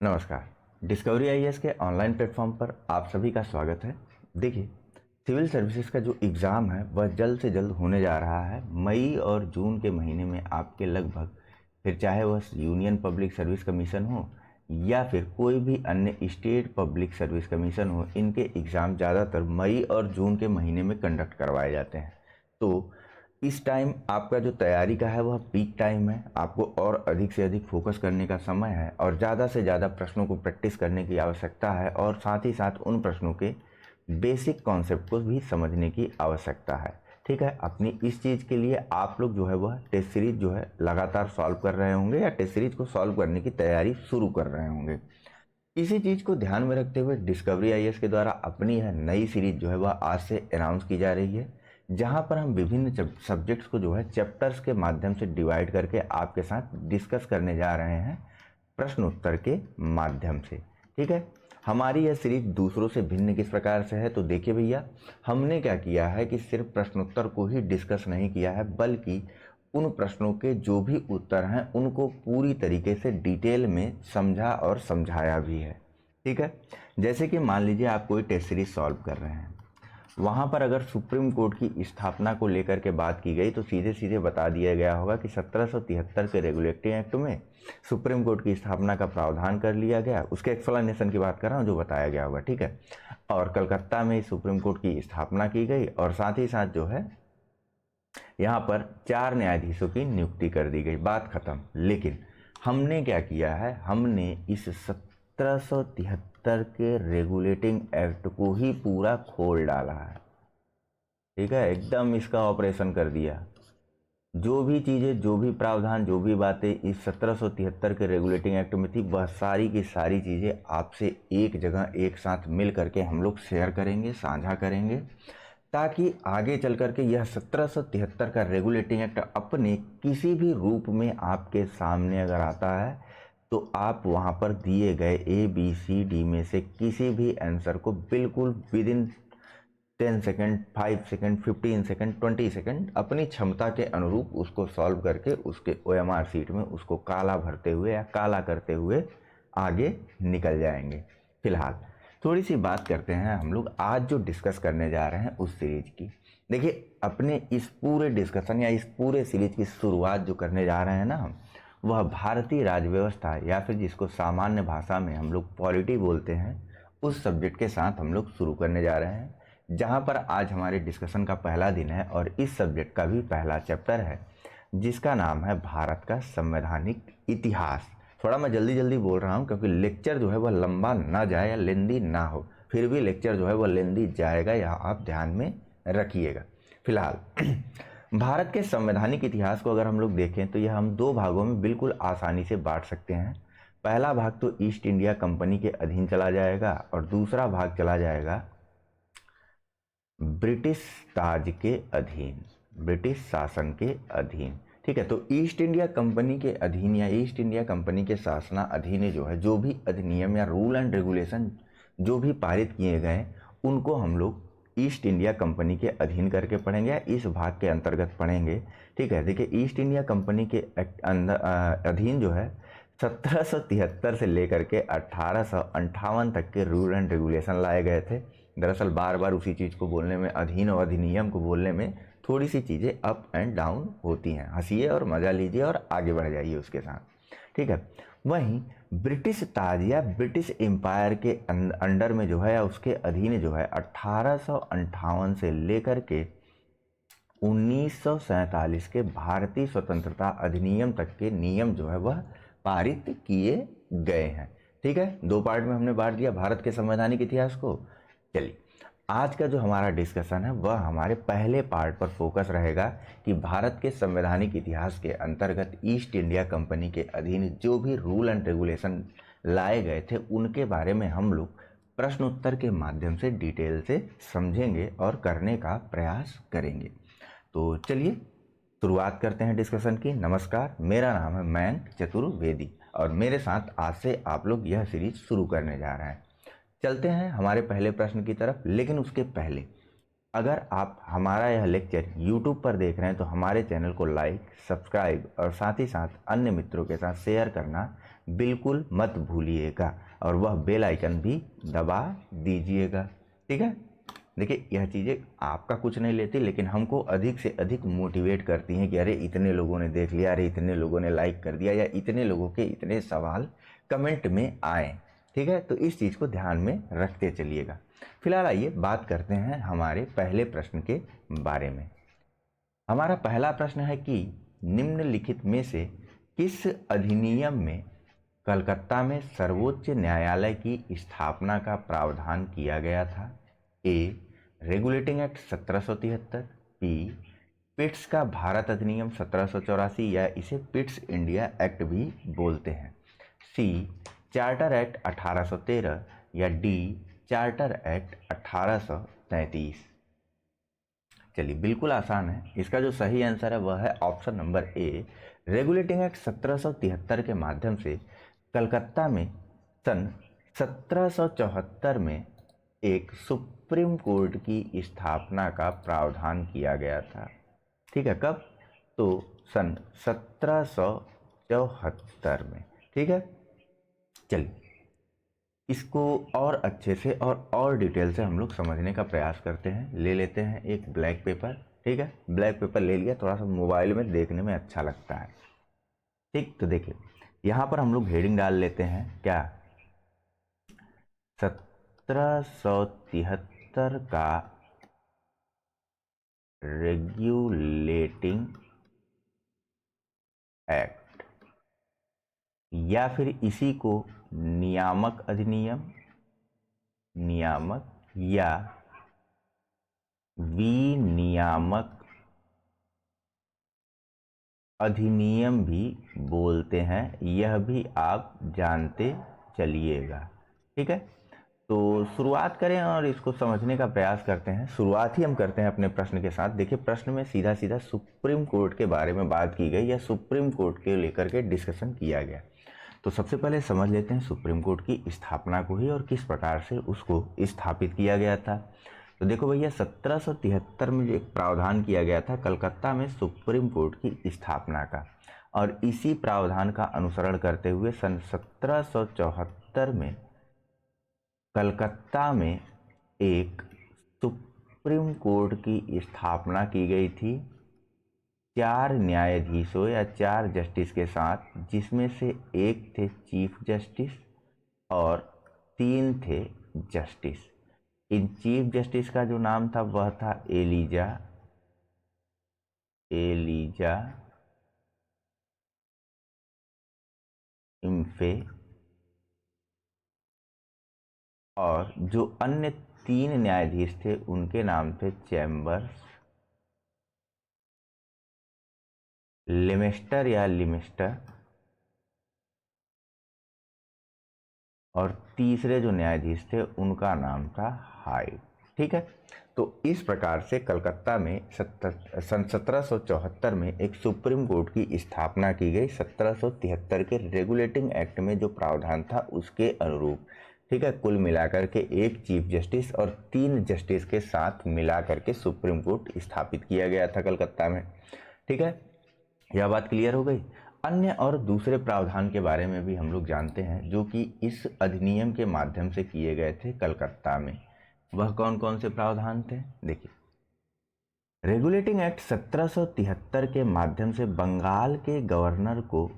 नमस्कार। Discovery IAS के online platform पर आप सभी का स्वागत है। देखिए, सिविल सर्विसेज का जो एग्ज़ाम है वह जल्द से जल्द होने जा रहा है। मई और जून के महीने में आपके लगभग, फिर चाहे वह यूनियन पब्लिक सर्विस कमीशन हो या फिर कोई भी अन्य स्टेट पब्लिक सर्विस कमीशन हो, इनके एग्ज़ाम ज़्यादातर मई और जून के महीने में कंडक्ट करवाए जाते हैं। तो इस टाइम आपका जो तैयारी का है वह पीक टाइम है। आपको और अधिक से अधिक फोकस करने का समय है और ज़्यादा से ज़्यादा प्रश्नों को प्रैक्टिस करने की आवश्यकता है और साथ ही साथ उन प्रश्नों के बेसिक कॉन्सेप्ट को भी समझने की आवश्यकता है। ठीक है, अपनी इस चीज़ के लिए आप लोग जो है वह टेस्ट सीरीज जो है लगातार सॉल्व कर रहे होंगे या टेस्ट सीरीज को सॉल्व करने की तैयारी शुरू कर रहे होंगे। इसी चीज़ को ध्यान में रखते हुए डिस्कवरी आईएएस के द्वारा अपनी यह नई सीरीज जो है वह आज से अनाउंस की जा रही है, जहां पर हम विभिन्न सब्जेक्ट्स को जो है चैप्टर्स के माध्यम से डिवाइड करके आपके साथ डिस्कस करने जा रहे हैं प्रश्न उत्तर के माध्यम से। ठीक है, हमारी यह सीरीज दूसरों से भिन्न किस प्रकार से है, तो देखिए भैया, हमने क्या किया है कि सिर्फ प्रश्नोत्तर को ही डिस्कस नहीं किया है, बल्कि उन प्रश्नों के जो भी उत्तर हैं उनको पूरी तरीके से डिटेल में समझा और समझाया भी है। ठीक है, जैसे कि मान लीजिए आप कोई टेस्ट सीरीज सॉल्व कर रहे हैं, वहाँ पर अगर सुप्रीम कोर्ट की स्थापना को लेकर के बात की गई तो सीधे सीधे बता दिया गया होगा कि 1773 के रेगुलेटिंग एक्ट में सुप्रीम कोर्ट की स्थापना का प्रावधान कर लिया गया। उसके एक्सप्लेनेशन की बात कर रहा हूँ, जो बताया गया होगा। ठीक है, और कलकत्ता में सुप्रीम कोर्ट की स्थापना की गई और साथ ही साथ जो है यहाँ पर 4 न्यायाधीशों की नियुक्ति कर दी गई, बात खत्म। लेकिन हमने क्या किया है, हमने इस 1773 के रेगुलेटिंग एक्ट को ही पूरा खोल डाला है। ठीक है, एकदम इसका ऑपरेशन कर दिया। जो भी चीज़ें, जो भी प्रावधान, जो भी बातें इस 1773 के रेगुलेटिंग एक्ट में थी, वह सारी की सारी चीज़ें आपसे एक जगह एक साथ मिल करके हम लोग शेयर करेंगे, साझा करेंगे, ताकि आगे चल करके यह 1773 का रेगुलेटिंग एक्ट अपने किसी भी रूप में आपके सामने अगर आता है तो आप वहां पर दिए गए ABCD में से किसी भी आंसर को बिल्कुल with in 10 second, 5 second, 15 second, 20 second अपनी क्षमता के अनुरूप उसको सॉल्व करके उसके OMR सीट में उसको काला भरते हुए या काला करते हुए आगे निकल जाएंगे। फिलहाल थोड़ी सी बात करते हैं हम लोग आज जो डिस्कस करने जा रहे हैं उस सीरीज की। देखिए, अपने इस पूरे डिस्कशन या इस पूरे सीरीज की शुरुआत जो करने जा रहे हैं ना हम, वह भारतीय राज्य व्यवस्था या फिर जिसको सामान्य भाषा में हम लोग पॉलिटी बोलते हैं, उस सब्जेक्ट के साथ हम लोग शुरू करने जा रहे हैं, जहां पर आज हमारे डिस्कशन का पहला दिन है और इस सब्जेक्ट का भी पहला चैप्टर है, जिसका नाम है भारत का संवैधानिक इतिहास। थोड़ा मैं जल्दी जल्दी बोल रहा हूँ क्योंकि लेक्चर जो है वह लंबा ना जाए या लेंदी ना हो, फिर भी लेक्चर जो है वह लेंदी जाएगा, या आप ध्यान में रखिएगा। फिलहाल भारत के संवैधानिक इतिहास को अगर हम लोग देखें तो यह हम दो भागों में बिल्कुल आसानी से बांट सकते हैं। पहला भाग तो ईस्ट इंडिया कंपनी के अधीन चला जाएगा और दूसरा भाग चला जाएगा ब्रिटिश ताज के अधीन, ब्रिटिश शासन के अधीन। ठीक है, तो ईस्ट इंडिया कंपनी के अधीन या ईस्ट इंडिया कंपनी के शासना अधीन जो है, जो भी अधिनियम या रूल एंड रेगुलेशन जो भी पारित किए गए, उनको हम लोग ईस्ट इंडिया कंपनी के अधीन करके पढ़ेंगे या इस भाग के अंतर्गत पढ़ेंगे। ठीक है, देखिए, ईस्ट इंडिया कंपनी के अधीन जो है 1773 से लेकर के 1858 तक के रूल एंड रेगुलेशन लाए गए थे। दरअसल बार बार उसी चीज़ को बोलने में, अधीन और अधिनियम को बोलने में थोड़ी सी चीज़ें अप एंड डाउन होती हैं। हंसिए और मज़ा लीजिए और आगे बढ़ जाइए उसके साथ। ठीक है, वहीं ब्रिटिश ताज या ब्रिटिश एम्पायर के अंडर में जो है या उसके अधीन जो है 1858 से लेकर के 1947 के भारतीय स्वतंत्रता अधिनियम तक के नियम जो है वह पारित किए गए हैं। ठीक है, दो पार्ट में हमने बांट दिया भारत के संवैधानिक इतिहास को। चलिए, आज का जो हमारा डिस्कशन है वह हमारे पहले पार्ट पर फोकस रहेगा कि भारत के संवैधानिक इतिहास के अंतर्गत ईस्ट इंडिया कंपनी के अधीन जो भी रूल एंड रेगुलेशन लाए गए थे उनके बारे में हम लोग प्रश्न उत्तर के माध्यम से डिटेल से समझेंगे और करने का प्रयास करेंगे। तो चलिए शुरुआत करते हैं डिस्कशन की। नमस्कार, मेरा नाम है मयंक चतुर्वेदी और मेरे साथ आज से आप लोग यह सीरीज शुरू करने जा रहे हैं। चलते हैं हमारे पहले प्रश्न की तरफ, लेकिन उसके पहले अगर आप हमारा यह लेक्चर YouTube पर देख रहे हैं तो हमारे चैनल को लाइक, सब्सक्राइब और साथ ही साथ अन्य मित्रों के साथ शेयर करना बिल्कुल मत भूलिएगा और वह बेल आइकन भी दबा दीजिएगा। ठीक है, देखिए यह चीज़ें आपका कुछ नहीं लेती, लेकिन हमको अधिक से अधिक मोटिवेट करती हैं कि अरे इतने लोगों ने देख लिया, अरे इतने लोगों ने लाइक कर दिया, या इतने लोगों के इतने सवाल कमेंट में आए। ठीक है, तो इस चीज़ को ध्यान में रखते चलिएगा। फिलहाल आइए बात करते हैं हमारे पहले प्रश्न के बारे में। हमारा पहला प्रश्न है कि निम्नलिखित में से किस अधिनियम में कलकत्ता में सर्वोच्च न्यायालय की स्थापना का प्रावधान किया गया था? A. Regulating act 1773, B. Pitt's का भारत अधिनियम 1784 या इसे पिट्स इंडिया एक्ट भी बोलते हैं, सी. चार्टर एक्ट 1813 या डी. Charter act 1833। चलिए बिल्कुल आसान है, इसका जो सही आंसर है वह है option number A. Regulating act 1773 के माध्यम से कलकत्ता में सन 1774 में एक सुप्रीम कोर्ट की स्थापना का प्रावधान किया गया था। ठीक है, कब? तो सन 1774 में। ठीक है, चलिए इसको और अच्छे से और डिटेल से हम लोग समझने का प्रयास करते हैं। ले लेते हैं एक ब्लैक पेपर। ठीक है, ब्लैक पेपर ले लिया, थोड़ा सा मोबाइल में देखने में अच्छा लगता है। ठीक, तो देखिए यहाँ पर हम लोग हेडिंग डाल लेते हैं क्या, 1773 का रेगुलेटिंग एक्ट, या फिर इसी को नियामक अधिनियम, नियामक या विनियामक अधिनियम भी बोलते हैं, यह भी आप जानते चलिएगा। ठीक है, तो शुरुआत करें और इसको समझने का प्रयास करते हैं। शुरुआत ही हम करते हैं अपने प्रश्न के साथ। देखिए प्रश्न में सीधा सीधा सुप्रीम कोर्ट के बारे में बात की गई या सुप्रीम कोर्ट के लेकर के डिस्कशन किया गया। तो सबसे पहले समझ लेते हैं सुप्रीम कोर्ट की स्थापना को ही और किस प्रकार से उसको स्थापित किया गया था। तो देखो भैया 1773 में एक प्रावधान किया गया था कलकत्ता में सुप्रीम कोर्ट की स्थापना का, और इसी प्रावधान का अनुसरण करते हुए सन 1774 में कलकत्ता में एक सुप्रीम कोर्ट की स्थापना की गई थी 4 न्यायाधीशों या 4 जस्टिस के साथ, जिसमें से एक थे चीफ जस्टिस और 3 थे जस्टिस। इन चीफ जस्टिस का जो नाम था वह था एलिजा इम्फे, और जो अन्य 3 न्यायाधीश थे उनके नाम थे चैम्बर्स, लेमेस्टर या लिमिस्टर, और तीसरे जो न्यायाधीश थे उनका नाम था हाइट। ठीक है, तो इस प्रकार से कलकत्ता में सन 1774 में एक सुप्रीम कोर्ट की स्थापना की गई 1773 के रेगुलेटिंग एक्ट में जो प्रावधान था उसके अनुरूप। ठीक है, कुल मिलाकर के एक चीफ जस्टिस और 3 जस्टिस के साथ मिलाकर के सुप्रीम कोर्ट स्थापित किया गया था कलकत्ता में। ठीक है, यह बात क्लियर हो गई। अन्य और दूसरे प्रावधान के बारे में भी हम लोग जानते हैं जो कि इस अधिनियम के माध्यम से किए गए थे कलकत्ता में। वह कौन कौन से प्रावधान थे? देखिए रेगुलेटिंग एक्ट 1773 के माध्यम से बंगाल के गवर्नर को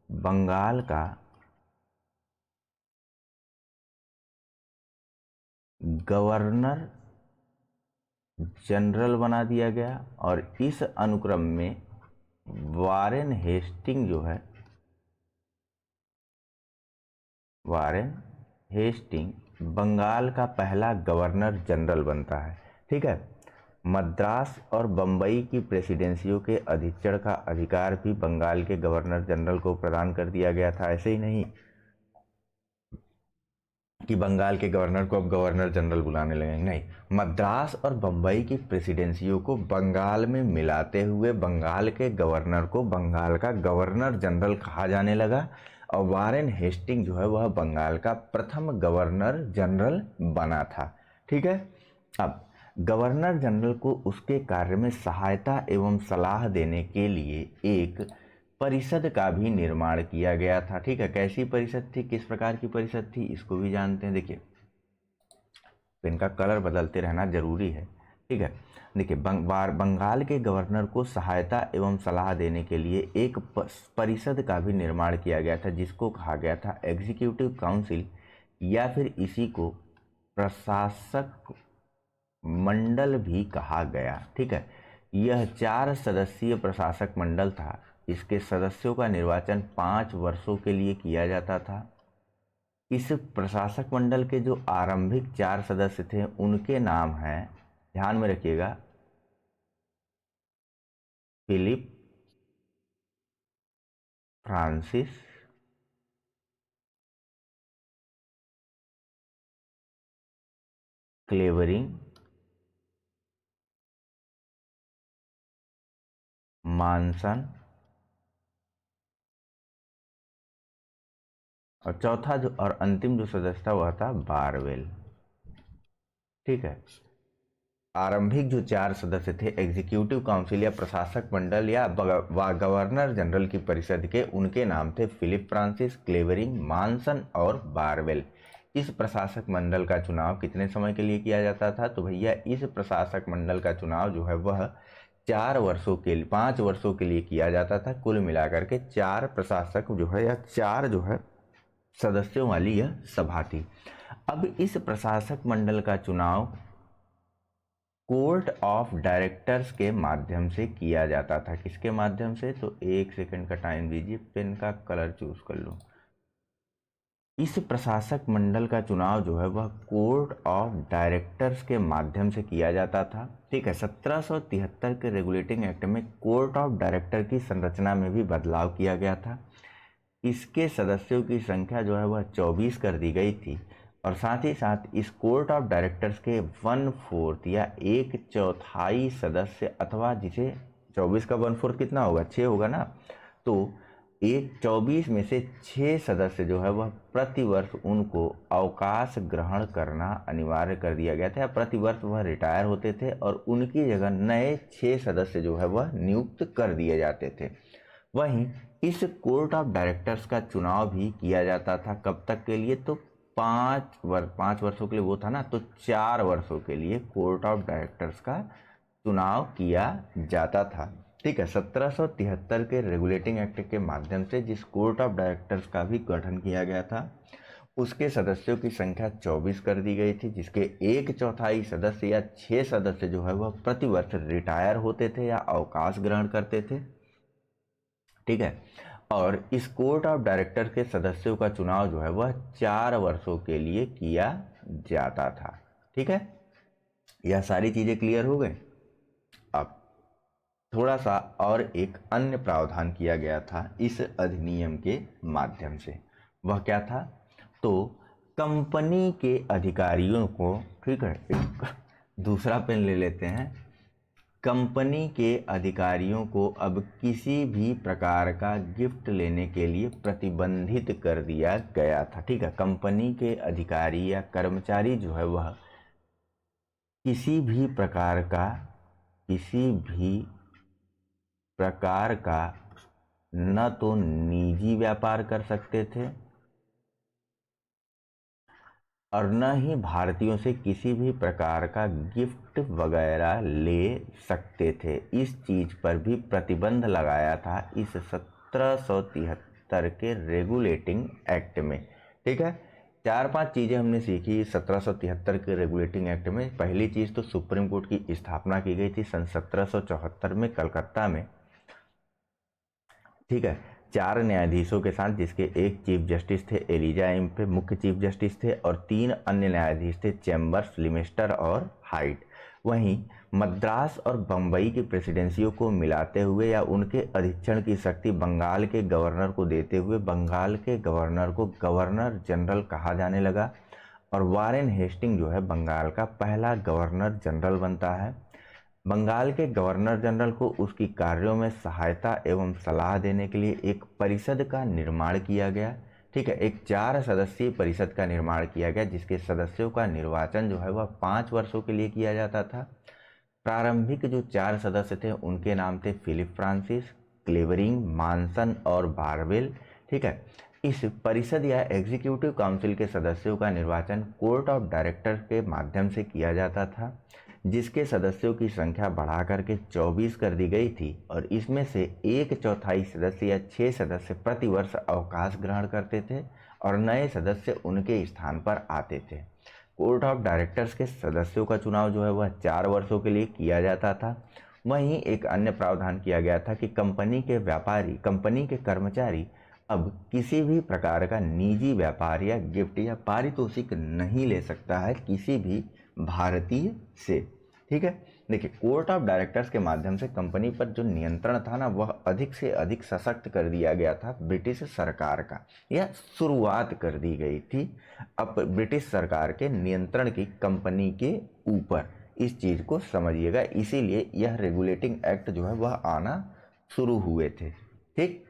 बंगाल का गवर्नर जनरल बना दिया गया, और इस अनुक्रम में वारेन हेस्टिंग जो है, वारेन हेस्टिंग बंगाल का पहला गवर्नर जनरल बनता है। ठीक है, मद्रास और बम्बई की प्रेसिडेंसियों के अधीक्षण का अधिकार भी बंगाल के गवर्नर जनरल को प्रदान कर दिया गया था। ऐसे ही नहीं कि बंगाल के गवर्नर को अब गवर्नर जनरल बुलाने लगे, नहीं, मद्रास और बम्बई की प्रेसिडेंसियों को बंगाल में मिलाते हुए बंगाल के गवर्नर को बंगाल का गवर्नर जनरल कहा जाने लगा, और वारेन हेस्टिंग जो है वह बंगाल का प्रथम गवर्नर जनरल बना था। ठीक है, अब गवर्नर जनरल को उसके कार्य में सहायता एवं सलाह देने के लिए एक परिषद का भी निर्माण किया गया था। ठीक है, कैसी परिषद थी, किस प्रकार की परिषद थी, इसको भी जानते हैं। देखिए, पेन का कलर बदलते रहना जरूरी है। ठीक है, देखिए, बंगाल के गवर्नर को सहायता एवं सलाह देने के लिए एक परिषद का भी निर्माण किया गया था, जिसको कहा गया था एग्जीक्यूटिव काउंसिल, या फिर इसी को प्रशासक मंडल भी कहा गया। ठीक है, यह 4 सदस्यीय प्रशासक मंडल था। इसके सदस्यों का निर्वाचन 5 वर्षों के लिए किया जाता था। इस प्रशासक मंडल के जो आरंभिक 4 सदस्य थे उनके नाम हैं, ध्यान में रखिएगा, फिलिप फ्रांसिस, क्लेवरिंग, मानसन, और चौथा जो और अंतिम जो सदस्य था वह था बारवेल। ठीक है, आरंभिक जो 4 सदस्य थे एग्जीक्यूटिव काउंसिल या प्रशासक मंडल या गवर्नर जनरल की परिषद के, उनके नाम थे फिलिप फ्रांसिस, क्लेवरिंग, मानसन और बारवेल। इस प्रशासक मंडल का चुनाव कितने समय के लिए किया जाता था? तो भैया इस प्रशासक मंडल का चुनाव जो है वह 5 वर्षों के लिए किया जाता था। कुल मिलाकर के 4 प्रशासक जो है या 4 जो है सदस्यों वाली यह सभा थी। अब इस प्रशासक मंडल का चुनाव कोर्ट ऑफ डायरेक्टर्स के माध्यम से किया जाता था। किसके माध्यम से? तो 1 सेकंड का टाइम दीजिए, पेन का कलर चूज कर लो। इस प्रशासक मंडल का चुनाव जो है वह कोर्ट ऑफ डायरेक्टर्स के माध्यम से किया जाता था। ठीक है, 1773 के रेगुलेटिंग एक्ट में कोर्ट ऑफ डायरेक्टर की संरचना में भी बदलाव किया गया था। इसके सदस्यों की संख्या जो है वह 24 कर दी गई थी, और साथ ही साथ इस कोर्ट ऑफ डायरेक्टर्स के 1/4 या 1/4 सदस्य, अथवा जिसे 24 का 1/4 कितना होगा? 6 होगा ना, तो 24 में से 6 सदस्य जो है वह प्रतिवर्ष उनको अवकाश ग्रहण करना अनिवार्य कर दिया गया था, या प्रतिवर्ष वह रिटायर होते थे और उनकी जगह नए 6 सदस्य जो है वह नियुक्त कर दिए जाते थे। वहीं इस कोर्ट ऑफ डायरेक्टर्स का चुनाव भी किया जाता था। कब तक के लिए? तो 5 वर्षों के लिए वो था ना, तो 4 वर्षों के लिए कोर्ट ऑफ डायरेक्टर्स का चुनाव किया जाता था। ठीक है, 1773 के रेगुलेटिंग एक्ट के माध्यम से जिस कोर्ट ऑफ डायरेक्टर्स का भी गठन किया गया था, उसके सदस्यों की संख्या 24 कर दी गई थी, जिसके 1/4 सदस्य या 6 सदस्य जो है वह प्रतिवर्ष रिटायर होते थे या अवकाश ग्रहण करते थे। ठीक है, और इस कोर्ट ऑफ डायरेक्टर के सदस्यों का चुनाव जो है वह 4 वर्षों के लिए किया जाता था। ठीक है, यह सारी चीजें क्लियर हो गई। अब थोड़ा सा और एक अन्य प्रावधान किया गया था इस अधिनियम के माध्यम से, वह क्या था? तो कंपनी के अधिकारियों को, ठीक है, एक दूसरा पेन ले लेते हैं, कंपनी के अधिकारियों को अब किसी भी प्रकार का गिफ्ट लेने के लिए प्रतिबंधित कर दिया गया था। ठीक है, कंपनी के अधिकारी या कर्मचारी जो है वह किसी भी प्रकार का न तो निजी व्यापार कर सकते थे और न ही भारतीयों से किसी भी प्रकार का गिफ्ट वगैरह ले सकते थे। इस चीज पर भी प्रतिबंध लगाया था इस 1773 के रेगुलेटिंग एक्ट में। ठीक है, 4-5 चीजें हमने सीखी 1773 के रेगुलेटिंग एक्ट में। पहली चीज तो सुप्रीम कोर्ट की स्थापना की गई थी सन 1774 में कलकत्ता में। ठीक है, 4 न्यायाधीशों के साथ, जिसके एक चीफ जस्टिस थे एलिजा इम्पे, मुख्य चीफ जस्टिस थे, और 3 अन्य न्यायाधीश थे, चैम्बर्स, लिमेस्टर और हाइट। वहीं मद्रास और बम्बई की प्रेसिडेंसियों को मिलाते हुए या उनके अधीक्षण की शक्ति बंगाल के गवर्नर को देते हुए बंगाल के गवर्नर को गवर्नर जनरल कहा जाने लगा, और वारेन हेस्टिंग जो है बंगाल का पहला गवर्नर जनरल बनता है। बंगाल के गवर्नर जनरल को उसकी कार्यों में सहायता एवं सलाह देने के लिए एक परिषद का निर्माण किया गया। ठीक है, एक 4 सदस्यीय परिषद का निर्माण किया गया, जिसके सदस्यों का निर्वाचन जो है वह 5 वर्षों के लिए किया जाता था। प्रारंभिक जो 4 सदस्य थे उनके नाम थे फिलिप फ्रांसिस, क्लेवरिंग, मानसन और बारवेल। ठीक है, इस परिषद या एग्जीक्यूटिव काउंसिल के सदस्यों का निर्वाचन कोर्ट ऑफ डायरेक्टर के माध्यम से किया जाता था, जिसके सदस्यों की संख्या बढ़ा करके 24 कर दी गई थी और इसमें से 1/4 सदस्य या 6 सदस्य प्रतिवर्ष अवकाश ग्रहण करते थे और नए सदस्य उनके स्थान पर आते थे। कोर्ट ऑफ डायरेक्टर्स के सदस्यों का चुनाव जो है वह 4 वर्षों के लिए किया जाता था। वहीं एक अन्य प्रावधान किया गया था कि कंपनी के व्यापारी, कंपनी के कर्मचारी अब किसी भी प्रकार का निजी व्यापार या गिफ्ट या पारितोषिक नहीं ले सकता है किसी भी भारतीय से। ठीक है, देखिए कोर्ट ऑफ डायरेक्टर्स के माध्यम से कंपनी पर जो नियंत्रण था ना, वह अधिक से अधिक सशक्त कर दिया गया था ब्रिटिश सरकार का, या शुरुआत कर दी गई थी अब ब्रिटिश सरकार के नियंत्रण की कंपनी के ऊपर। इस चीज़ को समझिएगा, इसीलिए यह रेगुलेटिंग एक्ट जो है वह आना शुरू हुए थे। ठीक,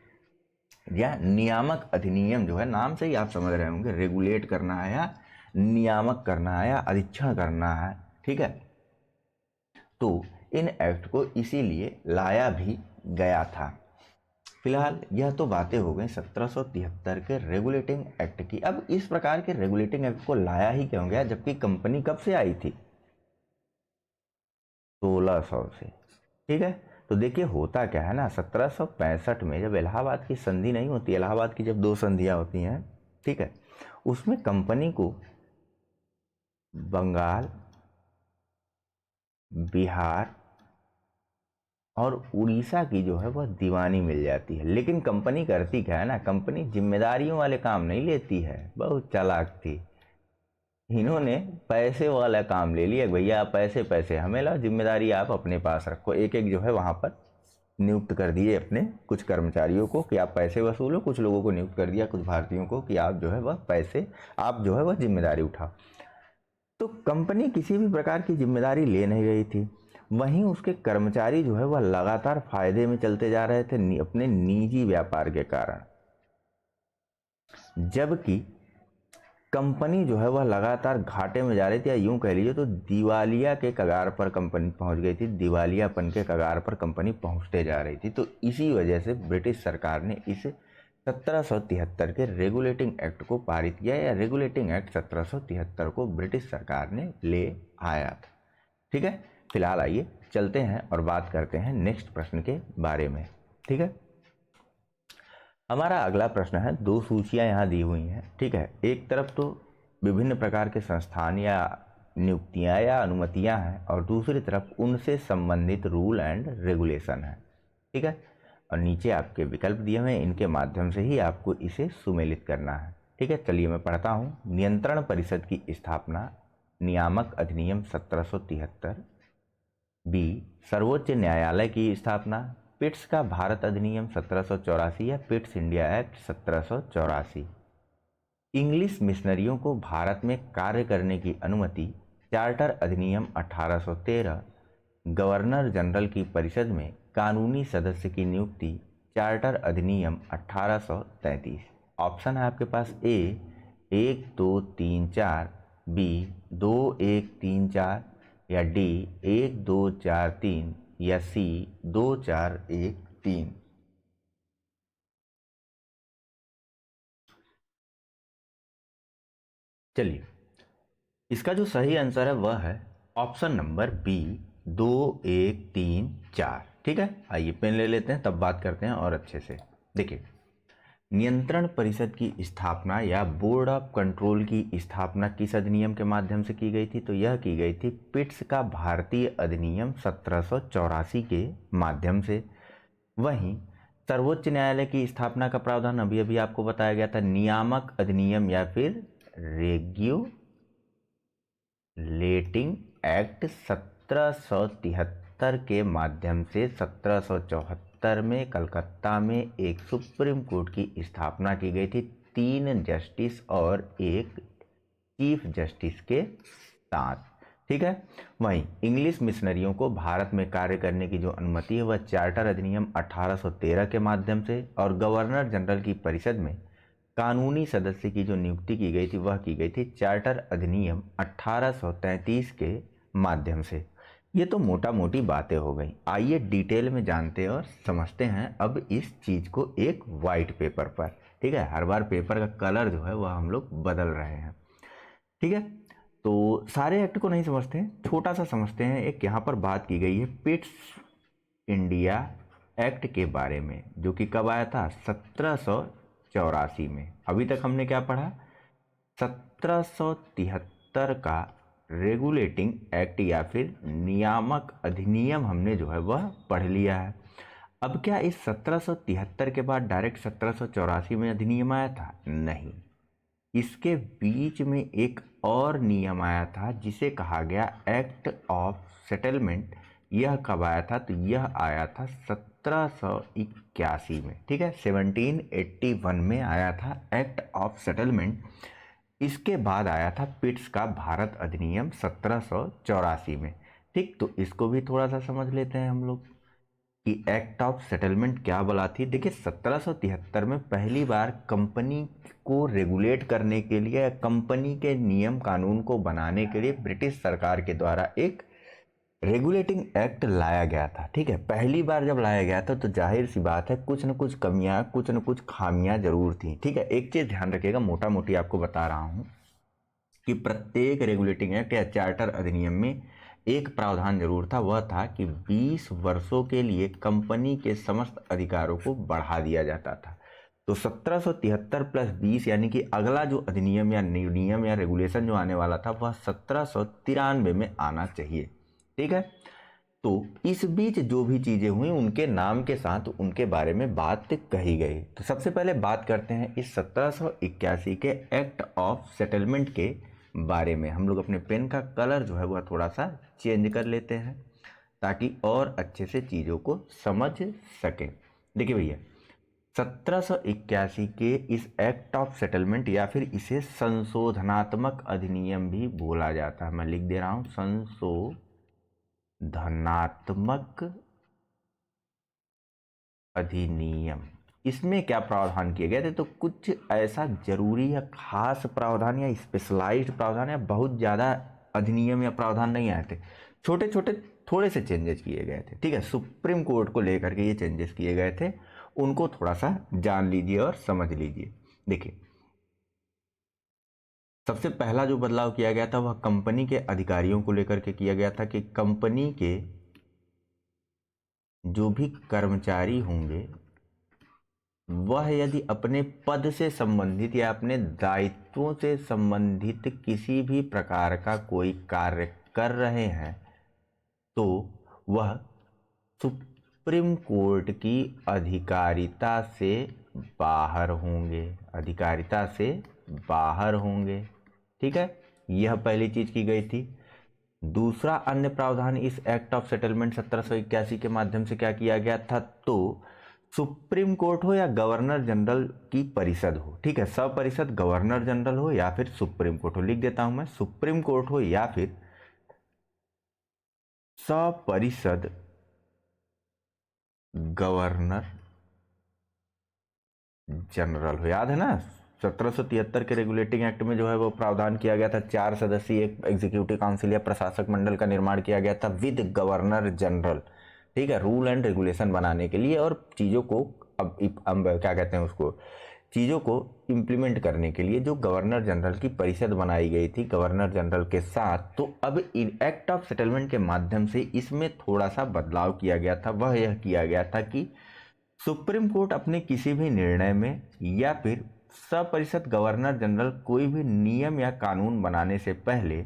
या नियामक अधिनियम जो है, नाम से ही आप समझ रहे होंगे, रेगुलेट करना है या नियामक करना है या अधीक्षण करना है। ठीक है, तो इन एक्ट को इसीलिए लाया भी गया था। फिलहाल यह तो बातें हो गई 1773 के रेगुलेटिंग एक्ट की। अब इस प्रकार के रेगुलेटिंग एक्ट को लाया ही क्यों गया, जबकि कंपनी कब से आई थी? 1600 से। ठीक है, तो देखिए होता क्या है ना, 1765 में जब इलाहाबाद की संधि नहीं होती, इलाहाबाद की जब 2 संधियां होती हैं, ठीक है, उसमें कंपनी को बंगाल, बिहार और उड़ीसा की जो है वह दीवानी मिल जाती है। लेकिन कंपनी करती क्या है ना, कंपनी जिम्मेदारियों वाले काम नहीं लेती है, बहुत चालाक थी। इन्होंने पैसे वाला काम ले लिया, भैया पैसे पैसे हमें लाओ, जिम्मेदारी आप अपने पास रखो। एक एक जो है वहाँ पर नियुक्त कर दिए अपने कुछ कर्मचारियों को कि आप पैसे वसूलो, कुछ लोगों को नियुक्त कर दिया, कुछ भारतीयों को, कि आप जो है वह पैसे, आप जो है वह जिम्मेदारी उठाओ। तो कंपनी किसी भी प्रकार की जिम्मेदारी ले नहीं रही थी। वहीं उसके कर्मचारी जो है वह लगातार फायदे में चलते जा रहे थे अपने निजी व्यापार के कारण, जबकि कंपनी जो है वह लगातार घाटे में जा रही थी, या यूं कह लीजिए तो दिवालिया के कगार पर कंपनी पहुंच गई थी, दिवालियापन के कगार पर कंपनी पहुंचते जा रही थी। तो इसी वजह से ब्रिटिश सरकार ने इस 1773 के रेगुलेटिंग एक्ट को पारित किया, या रेगुलेटिंग एक्ट 1773 को ब्रिटिश सरकार ने ले आया था। ठीक है, फिलहाल आइए चलते हैं और बात करते हैं नेक्स्ट प्रश्न के बारे में। ठीक है, हमारा अगला प्रश्न है, 2 सूचियां यहाँ दी हुई हैं। ठीक है, एक तरफ तो विभिन्न प्रकार के संस्थान या नियुक्तियां या अनुमतियां हैं और दूसरी तरफ उनसे संबंधित रूल एंड रेगुलेशन है। ठीक है, और नीचे आपके विकल्प दिए हुए हैं, इनके माध्यम से ही आपको इसे सुमेलित करना है। ठीक है, चलिए मैं पढ़ता हूँ। नियंत्रण परिषद की स्थापना, नियामक अधिनियम 1773। बी, सर्वोच्च न्यायालय की स्थापना, पिट्स का भारत अधिनियम 1784 या पिट्स इंडिया एक्ट 1784। इंग्लिश मिशनरियों को भारत में कार्य करने की अनुमति, चार्टर अधिनियम 1813। गवर्नर जनरल की परिषद में कानूनी सदस्य की नियुक्ति, चार्टर अधिनियम 1833। ऑप्शन है आपके पास ए 1 2 3 4, बी 2 1 3 4, या डी 1 2 4 3, या सी 2 4 1 3। चलिए, इसका जो सही आंसर है वह है ऑप्शन नंबर बी 2 1 3 4। ठीक है, आइए पेन ले लेते हैं, तब बात करते हैं और अच्छे से। देखिए, नियंत्रण परिषद की स्थापना या बोर्ड ऑफ कंट्रोल की स्थापना किस अधिनियम के माध्यम से की गई थी? तो यह की गई थी पिट्स का भारतीय अधिनियम 1784 के माध्यम से। वहीं सर्वोच्च न्यायालय की स्थापना का प्रावधान अभी अभी आपको बताया गया था, नियामक अधिनियम या फिर रेगुलेटिंग एक्ट 1773 के माध्यम से 1774 में कलकत्ता में एक सुप्रीम कोर्ट की स्थापना की गई थी, 3 जस्टिस और एक चीफ जस्टिस के साथ। ठीक है, वहीं इंग्लिश मिशनरियों को भारत में कार्य करने की जो अनुमति है वह चार्टर अधिनियम 1813 के माध्यम से, और गवर्नर जनरल की परिषद में कानूनी सदस्य की जो नियुक्ति की गई थी वह की गई थी चार्टर अधिनियम 1833 के माध्यम से। ये तो मोटा मोटी बातें हो गई, आइए डिटेल में जानते हैं और समझते हैं अब इस चीज़ को एक वाइट पेपर पर। ठीक है, हर बार पेपर का कलर जो है वह हम लोग बदल रहे हैं। ठीक है, तो सारे एक्ट को नहीं समझते हैं, छोटा सा समझते हैं। एक यहाँ पर बात की गई है पिट्स इंडिया एक्ट के बारे में, जो कि कब आया था, 1784 में। अभी तक हमने क्या पढ़ा, 1773 का रेगुलेटिंग एक्ट या फिर नियामक अधिनियम हमने जो है वह पढ़ लिया है। अब क्या इस 1773 के बाद डायरेक्ट 1784 में अधिनियम आया था? नहीं, इसके बीच में एक और नियम आया था जिसे कहा गया एक्ट ऑफ सेटलमेंट। यह कब आया था? तो यह आया था 1781 में। ठीक है, 1781 में आया था एक्ट ऑफ सेटलमेंट। इसके बाद आया था पिट्स का भारत अधिनियम 1784 में। ठीक, तो इसको भी थोड़ा सा समझ लेते हैं हम लोग कि एक्ट ऑफ सेटलमेंट क्या बोला थी। देखिए, 1773 में पहली बार कंपनी को रेगुलेट करने के लिए, कंपनी के नियम कानून को बनाने के लिए ब्रिटिश सरकार के द्वारा एक रेगुलेटिंग एक्ट लाया गया था। ठीक है, पहली बार जब लाया गया था तो जाहिर सी बात है कुछ न कुछ कमियां, कुछ न कुछ खामियां जरूर थी। ठीक है, एक चीज ध्यान रखिएगा, मोटा मोटी आपको बता रहा हूं कि प्रत्येक रेगुलेटिंग एक्ट या चार्टर अधिनियम में एक प्रावधान जरूर था, वह था कि 20 वर्षों के लिए कंपनी के समस्त अधिकारों को बढ़ा दिया जाता था। तो 1773 प्लस 20 यानी कि अगला जो अधिनियम या नियम या रेगुलेशन जो आने वाला था वह 1793 में आना चाहिए। ठीक है, तो इस बीच जो भी चीजें हुई उनके नाम के साथ उनके बारे में बात कही गई। तो सबसे पहले बात करते हैं इस 1781 के एक्ट ऑफ सेटलमेंट के बारे में। हम लोग अपने पेन का कलर जो है वह थोड़ा सा चेंज कर लेते हैं ताकि और अच्छे से चीज़ों को समझ सकें। देखिए भैया, 1781 के इस एक्ट ऑफ सेटलमेंट या फिर इसे संशोधनात्मक अधिनियम भी बोला जाता है। मैं लिख दे रहा हूं, संशोधनात्मक अधिनियम। इसमें क्या प्रावधान किए गए थे? तो कुछ ऐसा जरूरी या खास प्रावधान या स्पेशलाइज्ड प्रावधान या बहुत ज़्यादा अधिनियम या प्रावधान नहीं आए थे, छोटे छोटे थोड़े से चेंजेस किए गए थे। ठीक है, सुप्रीम कोर्ट को लेकर के ये चेंजेस किए गए थे, उनको थोड़ा सा जान लीजिए और समझ लीजिए। देखिए, सबसे पहला जो बदलाव किया गया था वह कंपनी के अधिकारियों को लेकर के किया गया था कि कंपनी के जो भी कर्मचारी होंगे वह यदि अपने पद से संबंधित या अपने दायित्वों से संबंधित किसी भी प्रकार का कोई कार्य कर रहे हैं तो वह सुप्रीम कोर्ट की अधिकारिता से बाहर होंगे, अधिकारिता से बाहर होंगे। ठीक है, यह पहली चीज की गई थी। दूसरा अन्य प्रावधान इस एक्ट ऑफ सेटलमेंट 1781 के माध्यम से क्या किया गया था? तो सुप्रीम कोर्ट हो या गवर्नर जनरल की परिषद हो, ठीक है, सपरिषद गवर्नर जनरल हो या फिर सुप्रीम कोर्ट हो, लिख देता हूं मैं, सुप्रीम कोर्ट हो या फिर सपरिषद गवर्नर जनरल हो। याद है ना, 1773 के रेगुलेटिंग एक्ट में जो है वो प्रावधान किया गया था, 4 सदस्यीय एक एग्जीक्यूटिव काउंसिल या प्रशासक मंडल का निर्माण किया गया था विद गवर्नर जनरल। ठीक है, रूल एंड रेगुलेशन बनाने के लिए और चीज़ों को अब क्या कहते हैं उसको, चीज़ों को इम्प्लीमेंट करने के लिए जो गवर्नर जनरल की परिषद बनाई गई थी गवर्नर जनरल के साथ। तो अब एक्ट ऑफ सेटलमेंट के माध्यम से इसमें थोड़ा सा बदलाव किया गया था। वह यह किया गया था कि सुप्रीम कोर्ट अपने किसी भी निर्णय में या फिर सपरिषद गवर्नर जनरल कोई भी नियम या कानून बनाने से पहले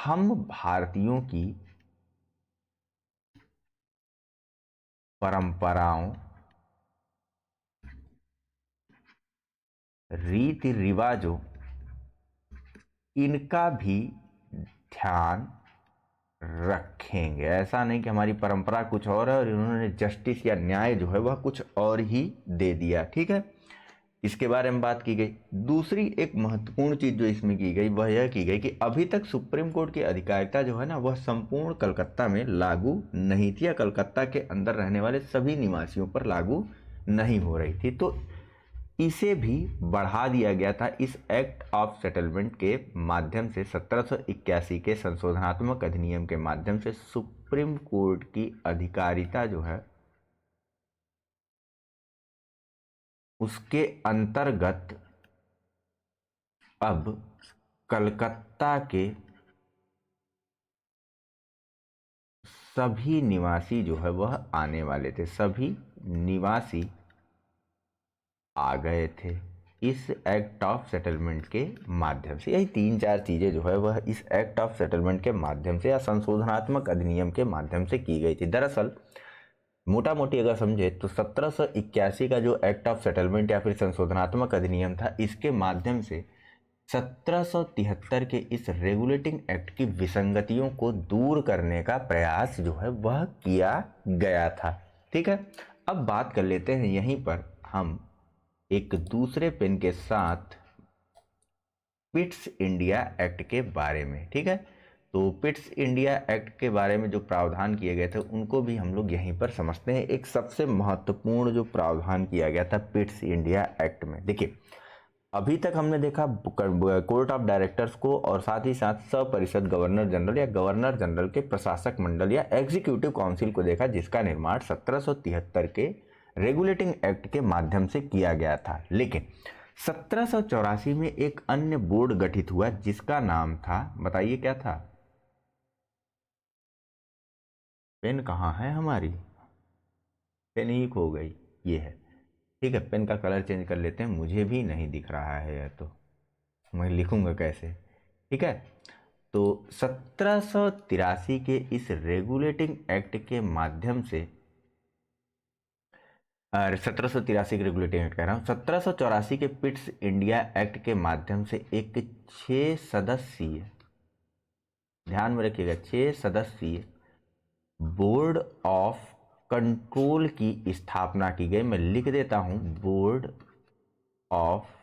हम भारतीयों की परंपराओं, रीति रिवाजों, इनका भी ध्यान रखेंगे। ऐसा नहीं कि हमारी परंपरा कुछ और है और इन्होंने जस्टिस या न्याय जो है वह कुछ और ही दे दिया। ठीक है, इसके बारे में बात की गई। दूसरी एक महत्वपूर्ण चीज जो इसमें की गई वह यह की गई कि अभी तक सुप्रीम कोर्ट की अधिकारिता जो है ना वह संपूर्ण कलकत्ता में लागू नहीं थी या कलकत्ता के अंदर रहने वाले सभी निवासियों पर लागू नहीं हो रही थी। तो इसे भी बढ़ा दिया गया था इस एक्ट ऑफ सेटलमेंट के माध्यम से, 1781 के संशोधनात्मक अधिनियम के माध्यम से सुप्रीम कोर्ट की अधिकारिता जो है उसके अंतर्गत अब कलकत्ता के सभी निवासी जो है वह आने वाले थे, सभी निवासी आ गए थे इस एक्ट ऑफ सेटलमेंट के माध्यम से। यही 3-4 चीज़ें जो है वह इस एक्ट ऑफ सेटलमेंट के माध्यम से या संशोधनात्मक अधिनियम के माध्यम से की गई थी। दरअसल मोटा मोटी अगर समझे तो 1781 का जो एक्ट ऑफ सेटलमेंट या फिर संशोधनात्मक अधिनियम था, इसके माध्यम से 1773 के इस रेगुलेटिंग एक्ट की विसंगतियों को दूर करने का प्रयास जो है वह किया गया था। ठीक है, अब बात कर लेते हैं यहीं पर हम एक दूसरे पेन के साथ पिट्स इंडिया एक्ट के बारे में। ठीक है, तो पिट्स इंडिया एक्ट के बारे में जो प्रावधान किए गए थे उनको भी हम लोग यहीं पर समझते हैं। एक सबसे महत्वपूर्ण जो प्रावधान किया गया था पिट्स इंडिया एक्ट में, देखिए अभी तक हमने देखा कोर्ट ऑफ डायरेक्टर्स को और साथ ही साथ सपरिषद गवर्नर जनरल या गवर्नर जनरल के प्रशासक मंडल या एग्जीक्यूटिव काउंसिल को देखा, जिसका निर्माण 1773 के रेगुलेटिंग एक्ट के माध्यम से किया गया था। लेकिन 1784 में एक अन्य बोर्ड गठित हुआ जिसका नाम था, बताइए क्या था? पेन कहाँ है हमारी? पेन ही खो गई, ये है। ठीक है, पेन का कलर चेंज कर लेते हैं, मुझे भी नहीं दिख रहा है यह, तो मैं लिखूंगा कैसे? ठीक है, तो 1783 के इस रेगुलेटिंग एक्ट के माध्यम से 1783 के रेगुलेटिंग एक्ट कह रहा हूँ, 1784 के पिट्स इंडिया एक्ट के माध्यम से एक 6 सदस्यीय, ध्यान में रखिएगा 6 सदस्यीय बोर्ड ऑफ कंट्रोल की स्थापना की गई। मैं लिख देता हूं, बोर्ड ऑफ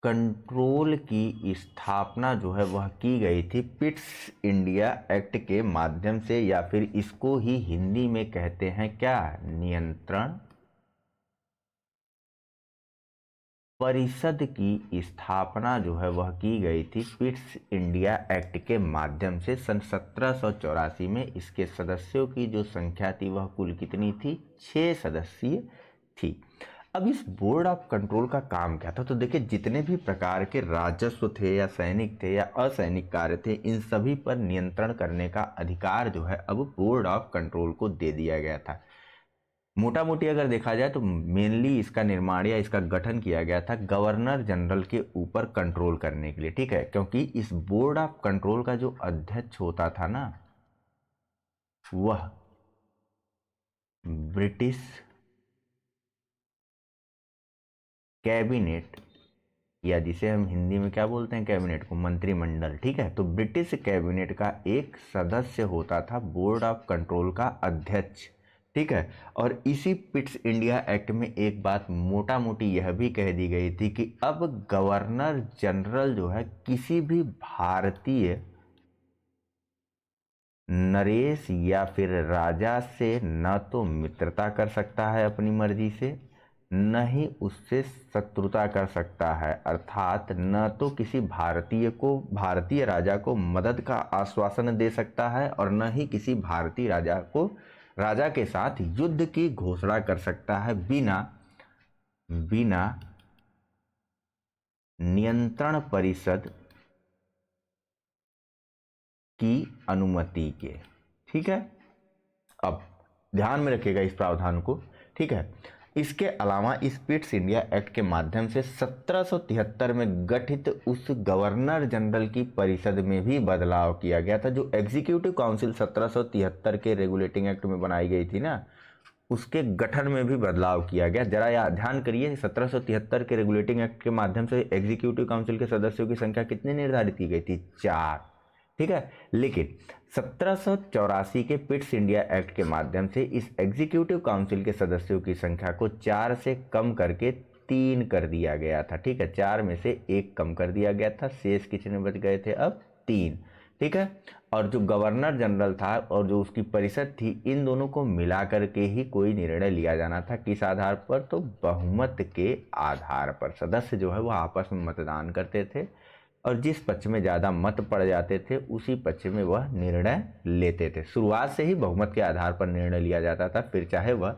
कंट्रोल की स्थापना जो है वह की गई थी पिट्स इंडिया एक्ट के माध्यम से, या फिर इसको ही हिंदी में कहते हैं क्या? नियंत्रण परिषद की स्थापना जो है वह की गई थी पिट्स इंडिया एक्ट के माध्यम से सन 1784 में। इसके सदस्यों की जो संख्या थी वह कुल कितनी थी? 6 सदस्यीय थी। अब इस बोर्ड ऑफ कंट्रोल का काम क्या था? तो देखिए जितने भी प्रकार के राजस्व थे या सैनिक थे या असैनिक कार्य थे, इन सभी पर नियंत्रण करने का अधिकार जो है अब बोर्ड ऑफ कंट्रोल को दे दिया गया था। मोटा मोटी अगर देखा जाए तो मेनली इसका निर्माण या इसका गठन किया गया था गवर्नर जनरल के ऊपर कंट्रोल करने के लिए। ठीक है, क्योंकि इस बोर्ड ऑफ कंट्रोल का जो अध्यक्ष होता था ना, वह ब्रिटिश कैबिनेट, या जिसे हम हिंदी में क्या बोलते हैं कैबिनेट को, मंत्रिमंडल। ठीक है, तो ब्रिटिश कैबिनेट का एक सदस्य होता था बोर्ड ऑफ कंट्रोल का अध्यक्ष। ठीक है, और इसी पिट्स इंडिया एक्ट में एक बात मोटा मोटी यह भी कह दी गई थी कि अब गवर्नर जनरल जो है किसी भी भारतीय नरेश या फिर राजा से न तो मित्रता कर सकता है अपनी मर्जी से, न ही उससे शत्रुता कर सकता है, अर्थात न तो किसी भारतीय राजा को मदद का आश्वासन दे सकता है और न ही किसी भारतीय राजा के साथ युद्ध की घोषणा कर सकता है बिना नियंत्रण परिषद की अनुमति के। ठीक है, अब ध्यान में रखिएगा इस प्रावधान को। ठीक है, इसके अलावा इस पिट्स इंडिया एक्ट के माध्यम से 1773 में गठित उस गवर्नर जनरल की परिषद में भी बदलाव किया गया था। जो एग्जीक्यूटिव काउंसिल 1773 के रेगुलेटिंग एक्ट में बनाई गई थी ना, उसके गठन में भी बदलाव किया गया। जरा याद ध्यान करिए, 1773 के रेगुलेटिंग एक्ट के माध्यम से एग्जीक्यूटिव काउंसिल के सदस्यों की संख्या कितनी निर्धारित की गई थी? 4। ठीक है, लेकिन 1784 के पिट्स इंडिया एक्ट के माध्यम से इस एग्जीक्यूटिव काउंसिल के सदस्यों की संख्या को 4 से कम करके 3 कर दिया गया था। ठीक है, 4 में से 1 कम कर दिया गया था, शेष कितने बच गए थे? अब 3। ठीक है, और जो गवर्नर जनरल था और जो उसकी परिषद थी, इन दोनों को मिला करके ही कोई निर्णय लिया जाना था। किस आधार पर? तो बहुमत के आधार पर। सदस्य जो है वो आपस में मतदान करते थे और जिस पक्ष में ज़्यादा मत पड़ जाते थे उसी पक्ष में वह निर्णय लेते थे। शुरुआत से ही बहुमत के आधार पर निर्णय लिया जाता था, फिर चाहे वह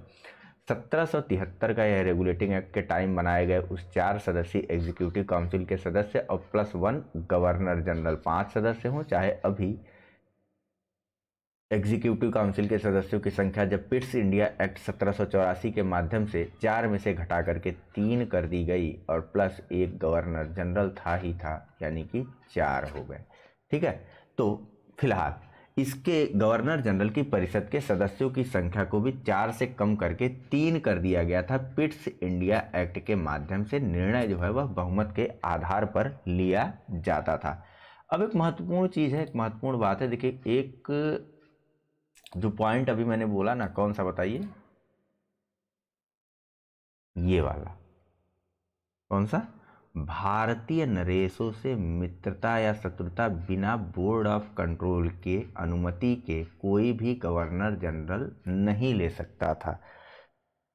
1773 का यह रेगुलेटिंग एक्ट के टाइम बनाए गए उस 4 सदस्यीय एग्जीक्यूटिव काउंसिल के सदस्य और +1 गवर्नर जनरल 5 सदस्य हों, चाहे अभी एग्जीक्यूटिव काउंसिल के सदस्यों की संख्या जब पिट्स इंडिया एक्ट 1784 के माध्यम से 4 में से घटा करके 3 कर दी गई और +1 गवर्नर जनरल था ही था, यानी कि 4 हो गए। ठीक है, तो फिलहाल इसके गवर्नर जनरल की परिषद के सदस्यों की संख्या को भी 4 से कम करके 3 कर दिया गया था। पिट्स इंडिया एक्ट के माध्यम से निर्णय जो है वह बहुमत के आधार पर लिया जाता था। अब एक महत्वपूर्ण चीज़ है, एक महत्वपूर्ण बात है। देखिए, एक जो पॉइंट अभी मैंने बोला ना, कौन सा बताइए, ये वाला, कौन सा, भारतीय नरेशों से मित्रता या शत्रुता बिना बोर्ड ऑफ कंट्रोल के अनुमति के कोई भी गवर्नर जनरल नहीं ले सकता था।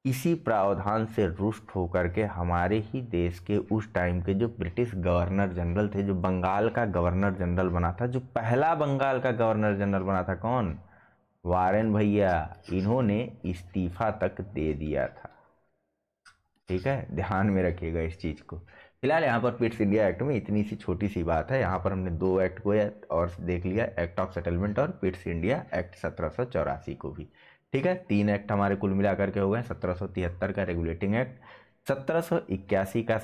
इसी प्रावधान से रुष्ट होकर के हमारे ही देश के उस टाइम के जो ब्रिटिश गवर्नर जनरल थे, जो बंगाल का गवर्नर जनरल बना था, जो पहला बंगाल का गवर्नर जनरल बना था, कौन, वारेन भैया, इन्होंने इस्तीफा तक दे दिया था। ठीक है, ध्यान में रखिएगा इस चीज़ को। फिलहाल यहाँ पर पिट्स इंडिया एक्ट में इतनी सी छोटी सी बात है। यहाँ पर हमने 2 एक्ट को और देख लिया, एक्ट ऑफ सेटलमेंट और पिट्स इंडिया एक्ट 1784 को भी। ठीक है, 3 एक्ट हमारे कुल मिलाकर के हो गए, 1773 का रेगुलेटिंग एक्ट, 1781 का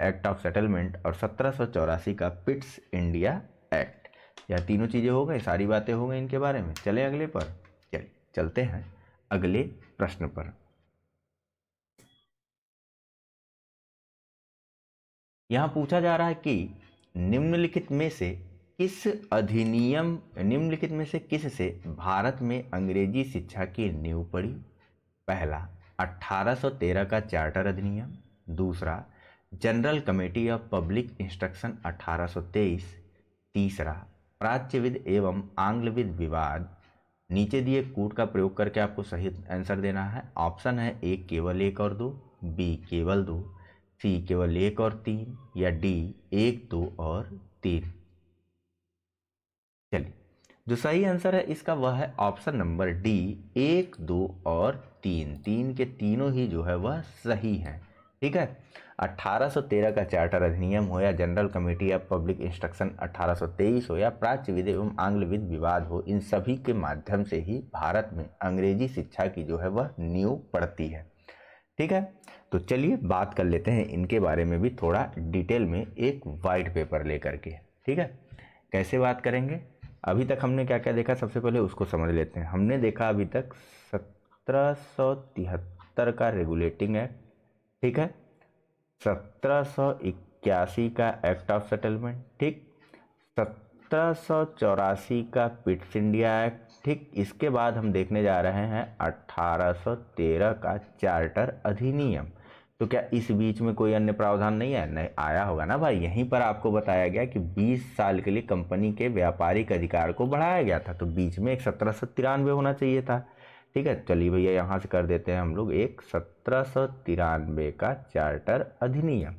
एक्ट ऑफ सेटलमेंट और 1784 का पिट्स इंडिया एक्ट। यह तीनों चीज़ें हो गई, सारी बातें हो गई इनके बारे में। चले अगले पर, चलते हैं अगले प्रश्न पर। यहाँ पूछा जा रहा है कि निम्नलिखित में से किस से भारत में अंग्रेजी शिक्षा की नींव पड़ी? पहला, 1813 का चार्टर अधिनियम। दूसरा, general committee of public instruction 1823। तीसरा, प्राच्यविद एवं आंग्लविद विवाद। नीचे दिए कूट का प्रयोग करके आपको सही आंसर देना है। ऑप्शन है ए केवल 1 और 2, बी केवल 2, सी केवल 1 और 3, या डी 1, 2 और 3। चलिए, जो सही आंसर है इसका वह है ऑप्शन नंबर डी, 1, 2 और 3। 3 के तीनों ही जो है वह सही हैं। ठीक है, 1813 का चार्टर अधिनियम हो या general committee of public instruction 1823 हो या प्राच्यविद एवं आंग्लविद विवाद हो, इन सभी के माध्यम से ही भारत में अंग्रेजी शिक्षा की जो है वह नींव पड़ती है। ठीक है, तो चलिए बात कर लेते हैं इनके बारे में भी थोड़ा डिटेल में एक वाइट पेपर लेकर के। ठीक है, कैसे बात करेंगे? अभी तक हमने क्या क्या देखा, सबसे पहले उसको समझ लेते हैं। हमने देखा अभी तक 1773 का रेगुलेटिंग एक्ट, ठीक है, 1781 का एक्ट ऑफ सेटलमेंट, ठीक, 1784 का पिट्स इंडिया एक्ट, ठीक। इसके बाद हम देखने जा रहे हैं 1813 का चार्टर अधिनियम। तो क्या इस बीच में कोई अन्य प्रावधान नहीं है? नहीं आया होगा ना भाई। यहीं पर आपको बताया गया कि 20 साल के लिए कंपनी के व्यापारिक अधिकार को बढ़ाया गया था, तो बीच में एक 1793 होना चाहिए था। ठीक है, चलिए भैया यहाँ से कर देते हैं हम लोग एक 1793 का चार्टर अधिनियम।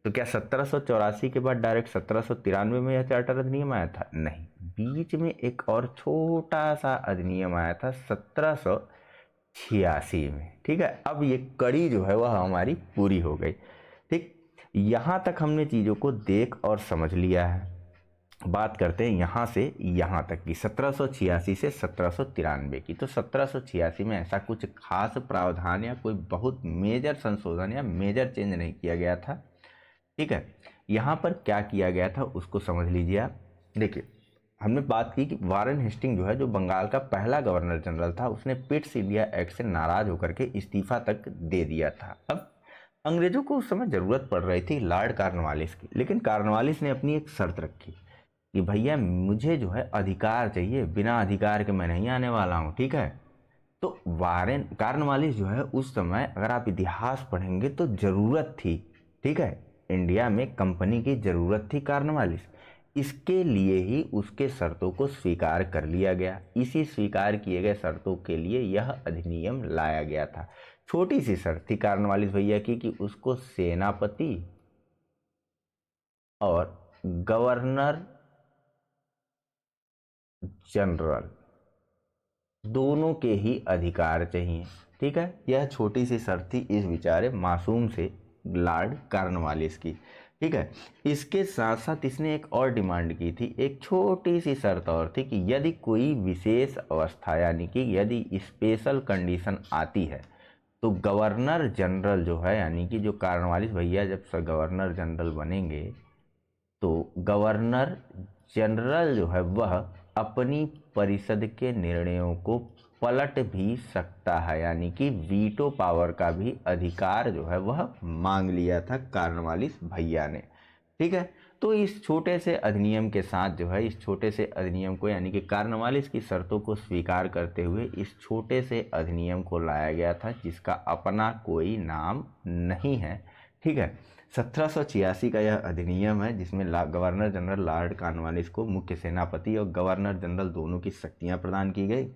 तो क्या 1784 के बाद डायरेक्ट 1793 में यह चार्टर अधिनियम आया था? नहीं, बीच में एक और छोटा सा अधिनियम आया था 1786 में। ठीक है, अब ये कड़ी जो है वह हमारी पूरी हो गई। ठीक, यहाँ तक हमने चीज़ों को देख और समझ लिया है। बात करते हैं यहाँ से यहाँ तक की 1786 से 1793 की। तो 1786 में ऐसा कुछ खास प्रावधान या कोई बहुत मेजर संशोधन या मेजर चेंज नहीं किया गया था। ठीक है, यहाँ पर क्या किया गया था उसको समझ लीजिए आप। देखिए, हमने बात की कि वारेन हेस्टिंग जो है, जो बंगाल का पहला गवर्नर जनरल था, उसने पिट्स इंडिया एक्ट से नाराज होकर के इस्तीफा तक दे दिया था। अब अंग्रेजों को उस समय ज़रूरत पड़ रही थी लॉर्ड कॉर्नवालिस की, लेकिन कॉर्नवालिस ने अपनी एक शर्त रखी कि भैया मुझे जो है अधिकार चाहिए, बिना अधिकार के मैं नहीं आने वाला हूँ। ठीक है, तो वारेन कॉर्नवालिस जो है उस समय, अगर आप इतिहास पढ़ेंगे तो ज़रूरत थी। ठीक है, इंडिया में कंपनी की ज़रूरत थी कॉर्नवालिस, इसके लिए ही उसके शर्तों को स्वीकार कर लिया गया। इसी स्वीकार किए गए शर्तों के लिए यह अधिनियम लाया गया था। छोटी सी शर्त थी कॉर्नवालिस भैया की कि उसको सेनापति और गवर्नर जनरल दोनों के ही अधिकार चाहिए। ठीक है, यह छोटी सी शर्त थी इस बेचारे मासूम से लॉर्ड कॉर्नवालिस की। ठीक है, इसके साथ साथ इसने एक और डिमांड की थी, एक छोटी सी शर्त और थी कि यदि कोई विशेष अवस्था यानी कि यदि स्पेशल कंडीशन आती है तो गवर्नर जनरल जो है यानी कि जो कॉर्नवालिस भैया जब गवर्नर जनरल बनेंगे तो गवर्नर जनरल जो है वह अपनी परिषद के निर्णयों को पलट भी सकता है, यानी कि वीटो पावर का भी अधिकार जो है वह मांग लिया था कॉर्नवालिस भैया ने। ठीक है, तो इस छोटे से अधिनियम के साथ जो है इस छोटे से अधिनियम को यानी कि कॉर्नवालिस की शर्तों को स्वीकार करते हुए इस छोटे से अधिनियम को लाया गया था जिसका अपना कोई नाम नहीं है। ठीक है, 1786 का यह अधिनियम है जिसमें गवर्नर जनरल लॉर्ड कॉर्नवालिस को मुख्य सेनापति और गवर्नर जनरल दोनों की शक्तियां प्रदान की गई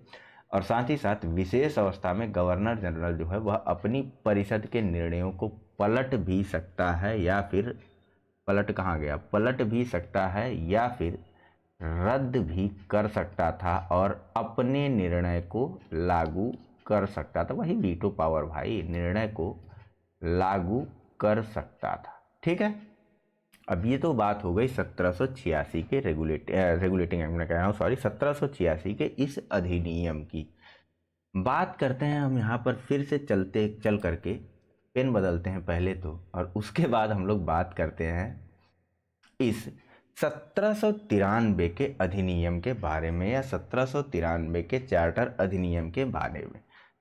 और साथ ही साथ विशेष अवस्था में गवर्नर जनरल जो है वह अपनी परिषद के निर्णयों को पलट भी सकता है या फिर पलट कहाँ गया पलट भी सकता है या फिर रद्द भी कर सकता था और अपने निर्णय को लागू कर सकता था। वही वीटो पावर भाई, निर्णय को लागू कर सकता था। ठीक है, अब ये तो बात हो गई 1786 के रेगुलेटिंग एक्ट में कह रहा हूँ सॉरी 1786 के इस अधिनियम की। बात करते हैं हम यहाँ पर फिर से चल करके पेन बदलते हैं पहले तो, और उसके बाद हम लोग बात करते हैं इस 1793 के अधिनियम के बारे में या 1793 के चार्टर अधिनियम के बारे में।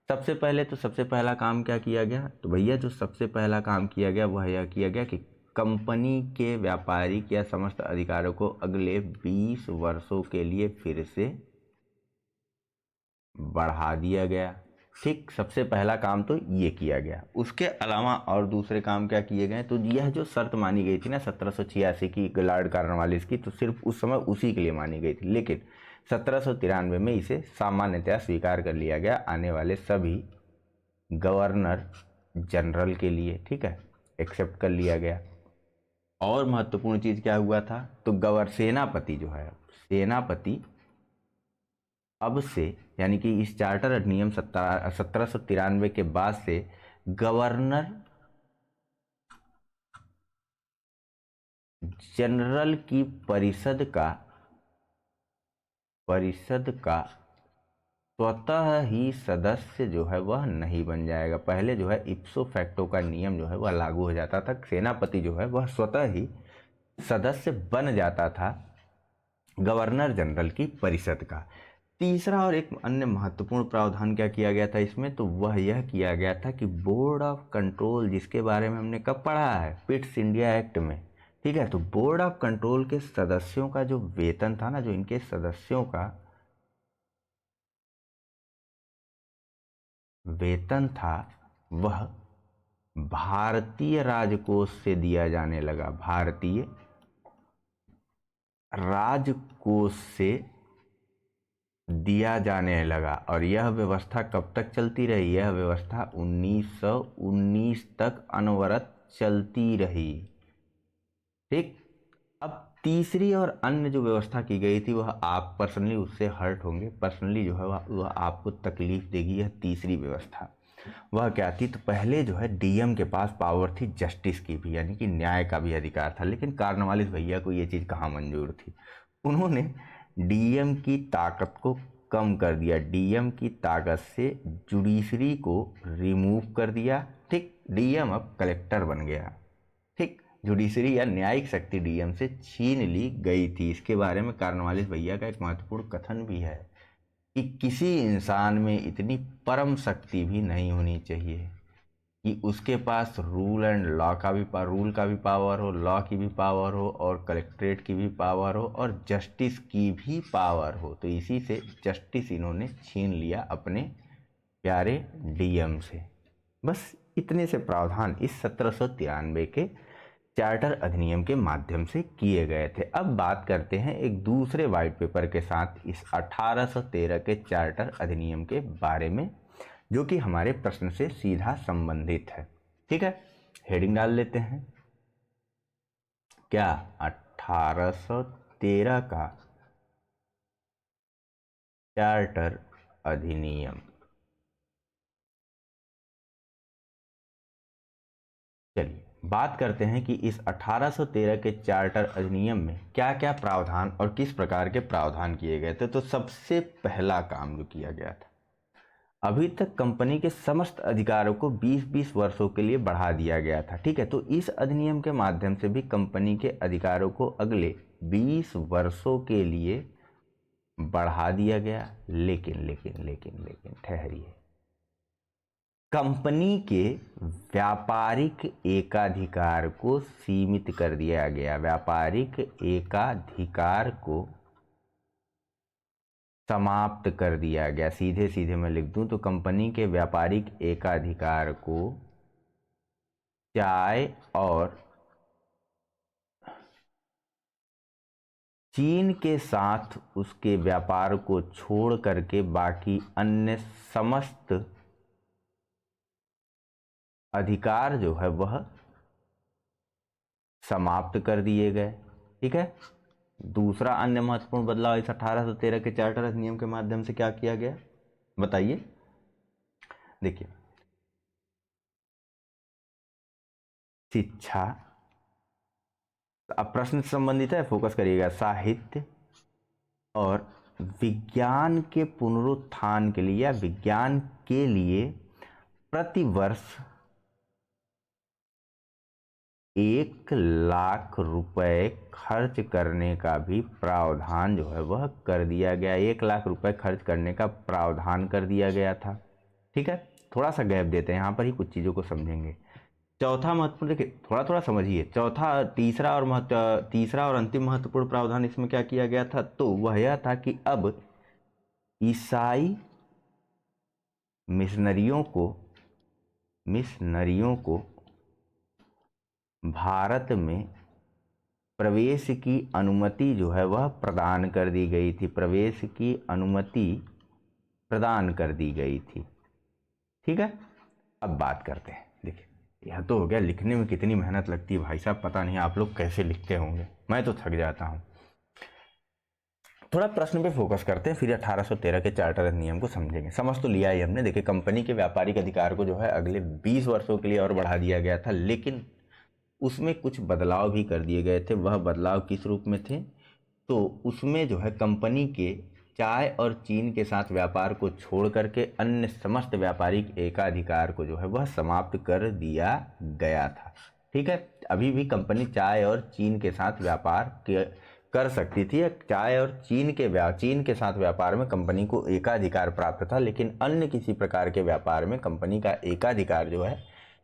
सबसे पहला काम क्या किया गया, तो भैया जो सबसे पहला काम किया गया वह यह किया गया कि कंपनी के व्यापारिक या समस्त अधिकारों को अगले 20 वर्षों के लिए फिर से बढ़ा दिया गया। ठीक, सबसे पहला काम तो ये किया गया। उसके अलावा और दूसरे काम क्या किए गए, तो यह जो शर्त मानी गई थी ना 1786 की लॉर्ड कॉर्नवालिस की, तो सिर्फ उस समय उसी के लिए मानी गई थी, लेकिन 1793 में इसे सामान्यतः स्वीकार कर लिया गया आने वाले सभी गवर्नर जनरल के लिए। ठीक है, एक्सेप्ट कर लिया गया। और महत्वपूर्ण चीज क्या हुआ था, तो सेनापति जो है सेनापति अब से यानी कि इस चार्टर अधिनियम 1793 के बाद से गवर्नर जनरल की परिषद का स्वतः ही सदस्य जो है वह नहीं बन जाएगा। पहले जो है इप्सो फैक्टो का नियम जो है वह लागू हो जाता था, सेनापति जो है वह स्वतः ही सदस्य बन जाता था गवर्नर जनरल की परिषद का। तीसरा और एक अन्य महत्वपूर्ण प्रावधान क्या किया गया था इसमें, तो वह यह किया गया था कि बोर्ड ऑफ कंट्रोल, जिसके बारे में हमने कब पढ़ा है, पिट्स इंडिया एक्ट में। ठीक है, तो बोर्ड ऑफ कंट्रोल के सदस्यों का जो वेतन था ना, जो इनके सदस्यों का वेतन था वह भारतीय राजकोष से दिया जाने लगा, भारतीय राजकोष से दिया जाने लगा। और यह व्यवस्था कब तक चलती रही, यह व्यवस्था 1919 तक अनवरत चलती रही। ठीक, अब तीसरी और अन्य जो व्यवस्था की गई थी वह आप पर्सनली उससे हर्ट होंगे, पर्सनली जो है वह आपको तकलीफ देगी। यह तीसरी व्यवस्था वह क्या थी, तो पहले जो है डीएम के पास पावर थी जस्टिस की भी यानी कि न्याय का भी अधिकार था, लेकिन कॉर्नवालिस भैया को ये चीज़ कहाँ मंजूर थी। उन्होंने डीएम की ताकत को कम कर दिया, डीएम की ताकत से जुडिशरी को रिमूव कर दिया। ठीक, डीएम अब कलेक्टर बन गया। ठीक, जुडिशरी या न्यायिक शक्ति डीएम से छीन ली गई थी। इसके बारे में कॉर्नवालिस भैया का एक महत्वपूर्ण कथन भी है कि किसी इंसान में इतनी परम शक्ति भी नहीं होनी चाहिए कि उसके पास रूल का भी पावर हो, लॉ की भी पावर हो और कलेक्ट्रेट की भी पावर हो और जस्टिस की भी पावर हो। तो इसी से जस्टिस इन्होंने छीन लिया अपने प्यारे डीएम से। बस इतने से प्रावधान इस 1793 के चार्टर अधिनियम के माध्यम से किए गए थे। अब बात करते हैं एक दूसरे वाइट पेपर के साथ इस 1813 के चार्टर अधिनियम के बारे में, जो कि हमारे प्रश्न से सीधा संबंधित है। ठीक है, हेडिंग डाल लेते हैं क्या, 1813 का चार्टर अधिनियम। चलिए बात करते हैं कि इस 1813 के चार्टर अधिनियम में क्या क्या प्रावधान और किस प्रकार के प्रावधान किए गए थे। तो सबसे पहला काम जो किया गया था, अभी तक कंपनी के समस्त अधिकारों को 20-20 वर्षों के लिए बढ़ा दिया गया था। ठीक है, तो इस अधिनियम के माध्यम से भी कंपनी के अधिकारों को अगले 20 वर्षों के लिए बढ़ा दिया गया। लेकिन लेकिन लेकिन लेकिन ठहरिए, कंपनी के व्यापारिक एकाधिकार को सीमित कर दिया गया। व्यापारिक एकाधिकार को समाप्त कर दिया गया। सीधे सीधे मैं लिख दूं तो कंपनी के व्यापारिक एकाधिकार को चाय और चीन के साथ उसके व्यापार को छोड़ करके बाकी अन्य समस्त अधिकार जो है वह समाप्त कर दिए गए। ठीक है, दूसरा अन्य महत्वपूर्ण बदलाव इस 1813 के चार्टर अधिनियम के माध्यम से क्या किया गया, बताइए। देखिए, शिक्षा, अब प्रश्न से संबंधित है, फोकस करिएगा। साहित्य और विज्ञान के पुनरुत्थान के लिए या विज्ञान के लिए प्रतिवर्ष 1 लाख रुपए खर्च करने का भी प्रावधान जो है वह कर दिया गया। 1 लाख रुपए खर्च करने का प्रावधान कर दिया गया था। ठीक है, थोड़ा सा गैप देते हैं, यहाँ पर ही कुछ चीज़ों को समझेंगे। चौथा महत्वपूर्ण, देखिए थोड़ा थोड़ा समझिए। तीसरा और अंतिम महत्वपूर्ण प्रावधान इसमें क्या किया गया था, तो वह यह था कि अब ईसाई मिशनरियों को भारत में प्रवेश की अनुमति जो है वह प्रदान कर दी गई थी। प्रवेश की अनुमति प्रदान कर दी गई थी। ठीक है, अब बात करते हैं। देखिए, यह तो हो गया, लिखने में कितनी मेहनत लगती है भाई साहब, पता नहीं आप लोग कैसे लिखते होंगे, मैं तो थक जाता हूँ। थोड़ा प्रश्न पे फोकस करते हैं, फिर 1813 के चार्टर अधिनियम को समझेंगे। समझ तो लिया ही हमने। देखिए, कंपनी के व्यापारिक अधिकार को जो है अगले 20 वर्षों के लिए और बढ़ा दिया गया था, लेकिन उसमें कुछ बदलाव भी कर दिए गए थे। वह बदलाव किस रूप में थे, तो उसमें जो है कंपनी के चाय और चीन के साथ व्यापार को छोड़ करके अन्य समस्त व्यापारिक एकाधिकार को जो है वह समाप्त कर दिया गया था। ठीक है, अभी भी कंपनी चाय और चीन के साथ व्यापार कर सकती थी। चाय और चीन के साथ व्यापार में कंपनी को एकाधिकार प्राप्त था, लेकिन अन्य किसी प्रकार के व्यापार में कंपनी का एकाधिकार जो है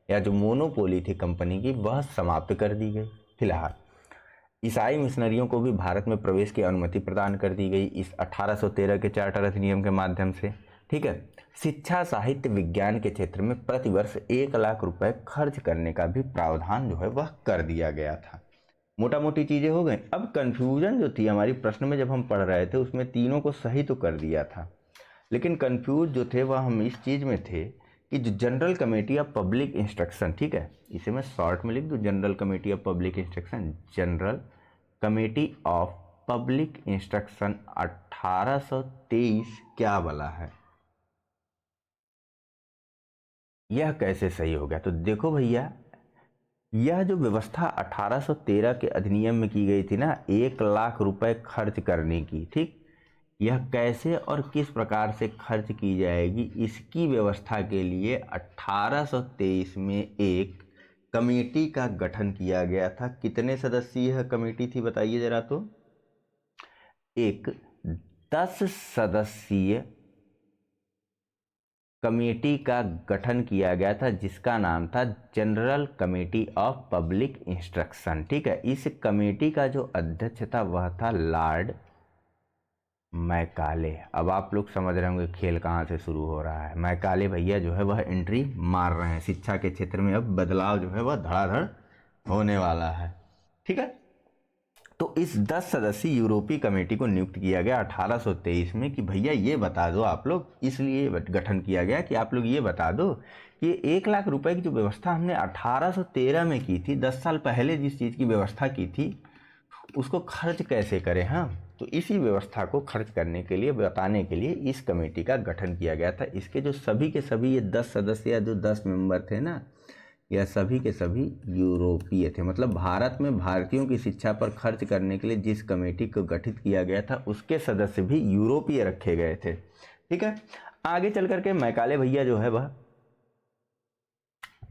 या जो मोनोपोली थी कंपनी की वह समाप्त कर दी गई। फिलहाल ईसाई मिशनरियों को भी भारत में प्रवेश की अनुमति प्रदान कर दी गई इस 1813 के चार्टर अधिनियम के माध्यम से। ठीक है, शिक्षा, साहित्य, विज्ञान के क्षेत्र में प्रतिवर्ष 1 लाख रुपए खर्च करने का भी प्रावधान जो है वह कर दिया गया था। मोटा मोटी चीजें हो गई। अब कंफ्यूजन जो थी हमारी प्रश्न में जब हम पढ़ रहे थे, उसमें तीनों को सही तो कर दिया था, लेकिन कंफ्यूज जो थे वह हम इस चीज में थे कि जो general committee of public instruction, ठीक है, इसे मैं शॉर्ट में लिख दूं, general committee of public instruction, general committee of public instruction 1823 क्या वाला है, यह कैसे सही हो गया। तो देखो भैया, यह जो व्यवस्था 1813 के अधिनियम में की गई थी ना, 1 लाख रुपए खर्च करने की, ठीक, यह कैसे और किस प्रकार से खर्च की जाएगी, इसकी व्यवस्था के लिए 1823 में एक कमेटी का गठन किया गया था। कितने सदस्यीय यह कमेटी थी बताइए जरा। तो एक 10 सदस्यीय कमेटी का गठन किया गया था, जिसका नाम था general committee of public instruction. ठीक है, इस कमेटी का जो अध्यक्ष था वह था लॉर्ड मैकाले। अब आप लोग समझ रहे होंगे खेल कहाँ से शुरू हो रहा है। मैकाले भैया जो है वह एंट्री मार रहे हैं शिक्षा के क्षेत्र में। अब बदलाव जो है वह धड़ाधड़ होने वाला है। ठीक है, तो इस 10 सदस्यीय यूरोपीय कमेटी को नियुक्त किया गया 1823 में कि भैया ये बता दो आप लोग, इसलिए गठन किया गया कि आप लोग ये बता दो कि 1 लाख रुपए की जो व्यवस्था हमने 1813 में की थी, 10 साल पहले जिस चीज़ की व्यवस्था की थी, उसको खर्च कैसे करें। हाँ, तो इसी व्यवस्था को खर्च करने के लिए, बताने के लिए इस कमेटी का गठन किया गया था। इसके जो सभी के सभी ये 10 सदस्य या जो 10 मेंबर थे ना, यह सभी के सभी यूरोपीय थे। मतलब भारत में भारतीयों की शिक्षा पर खर्च करने के लिए जिस कमेटी को गठित किया गया था उसके सदस्य भी यूरोपीय रखे गए थे। ठीक है, आगे चल करके मैकाले भैया जो है वह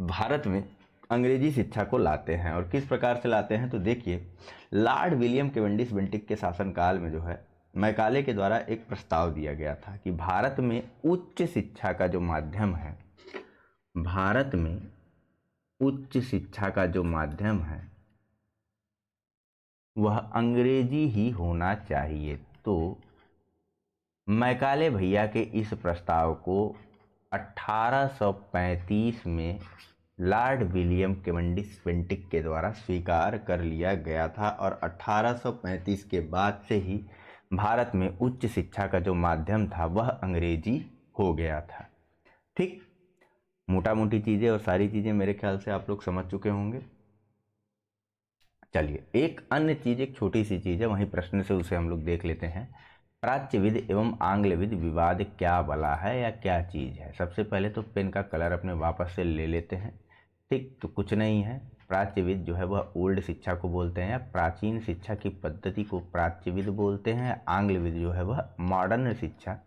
भारत में अंग्रेजी शिक्षा को लाते हैं। और किस प्रकार से लाते हैं, तो देखिए, लॉर्ड विलियम कैवेंडिश बेंटिक के शासनकाल में जो है मैकाले के द्वारा एक प्रस्ताव दिया गया था कि भारत में उच्च शिक्षा का जो माध्यम है, भारत में उच्च शिक्षा का जो माध्यम है वह अंग्रेजी ही होना चाहिए। तो मैकाले भैया के इस प्रस्ताव को 1835 में लॉर्ड विलियम कैवेंडिश बेंटिक के द्वारा स्वीकार कर लिया गया था। और 1835 के बाद से ही भारत में उच्च शिक्षा का जो माध्यम था वह अंग्रेजी हो गया था। ठीक, मोटा मोटी चीज़ें और सारी चीज़ें मेरे ख्याल से आप लोग समझ चुके होंगे। चलिए, एक अन्य चीज़, एक छोटी सी चीज़ है, वहीं प्रश्न से उसे हम लोग देख लेते हैं। प्राच्यविद एवं आंग्लविद विवाद क्या बला है या क्या चीज़ है। सबसे पहले तो पेन का कलर अपने वापस से ले लेते हैं। ठीक, तो कुछ नहीं है। प्राच्यविद जो है वह ओल्ड शिक्षा को बोलते हैं, या प्राचीन शिक्षा की पद्धति को प्राच्यविद बोलते हैं। आंग्लविद जो है वह मॉडर्न शिक्षा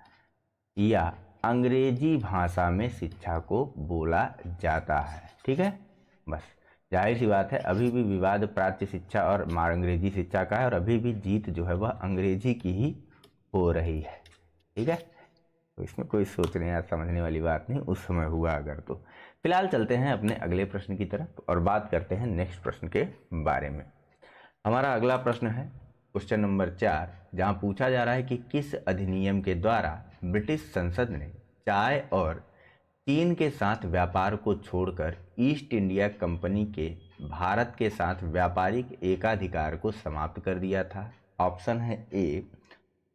या अंग्रेजी भाषा में शिक्षा को बोला जाता है। ठीक है, बस जाहिर सी बात है, अभी भी विवाद प्राच्य शिक्षा और अंग्रेजी शिक्षा का है, और अभी भी जीत जो है वह अंग्रेजी की ही हो रही है। ठीक है, तो इसमें कोई सोचने या समझने वाली बात नहीं, उस समय हुआ अगर तो। फिलहाल चलते हैं अपने अगले प्रश्न की तरफ और बात करते हैं नेक्स्ट प्रश्न के बारे में। हमारा अगला प्रश्न है क्वेश्चन नंबर 4, जहां पूछा जा रहा है कि किस अधिनियम के द्वारा ब्रिटिश संसद ने चाय और चीन के साथ व्यापार को छोड़कर ईस्ट इंडिया कंपनी के भारत के साथ व्यापारिक एकाधिकार को समाप्त कर दिया था। ऑप्शन है ए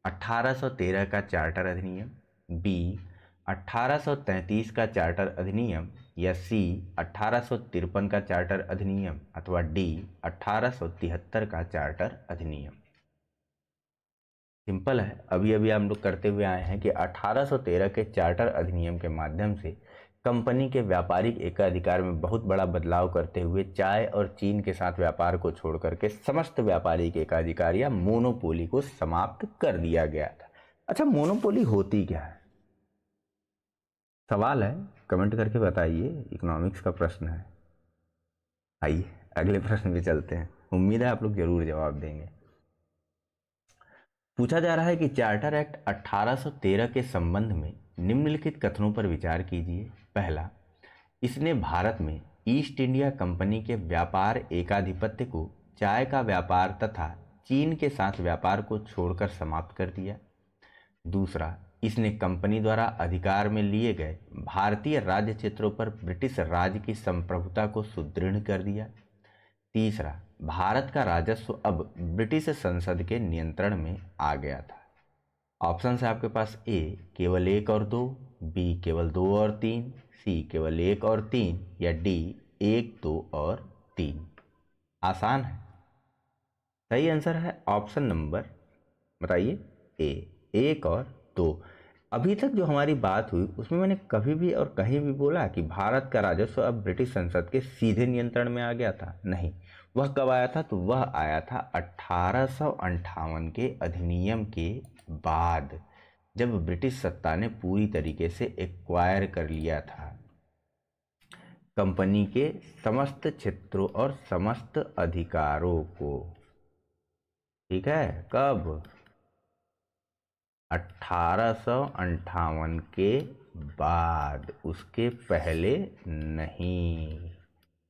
1813 का चार्टर अधिनियम, बी 1833 का चार्टर अधिनियम, या सी 1853 का चार्टर अधिनियम, अथवा डी 1873 का चार्टर अधिनियम। सिंपल है, अभी अभी हम लोग करते हुए आए हैं कि 1813 के चार्टर अधिनियम के माध्यम से कंपनी के व्यापारिक एकाधिकार में बहुत बड़ा बदलाव करते हुए चाय और चीन के साथ व्यापार को छोड़ करके समस्त व्यापारिक एकाधिकार या मोनोपोली को समाप्त कर दिया गया था। अच्छा, मोनोपोली होती क्या है, सवाल है, कमेंट करके बताइए। इकोनॉमिक्स का प्रश्न है। आइए अगले प्रश्न पे चलते हैं, उम्मीद है आप लोग जरूर जवाब देंगे। पूछा जा रहा है कि चार्टर एक्ट 1813 के संबंध में निम्नलिखित कथनों पर विचार कीजिए। पहला, इसने भारत में ईस्ट इंडिया कंपनी के व्यापार एकाधिपत्य को चाय का व्यापार तथा चीन के साथ व्यापार को छोड़कर समाप्त कर दिया। दूसरा, इसने कंपनी द्वारा अधिकार में लिए गए भारतीय राज्य क्षेत्रों पर ब्रिटिश राज की संप्रभुता को सुदृढ़ कर दिया। तीसरा, भारत का राजस्व अब ब्रिटिश संसद के नियंत्रण में आ गया था। ऑप्शन है आपके पास ए केवल 1 और 2, बी केवल 2 और 3, सी केवल 1 और 3, या डी 1, 2 और 3। आसान है, सही आंसर है ऑप्शन नंबर, बताइए, ए 1 और 2। अभी तक जो हमारी बात हुई उसमें मैंने कभी भी और कहीं भी बोला कि भारत का राजस्व अब ब्रिटिश संसद के सीधे नियंत्रण में आ गया था? नहीं। वह कब आया था? तो वह आया था 1858 के अधिनियम के बाद, जब ब्रिटिश सत्ता ने पूरी तरीके से एक्वायर कर लिया था कंपनी के समस्त क्षेत्रों और समस्त अधिकारों को। ठीक है, कब? 1858 के बाद, उसके पहले नहीं।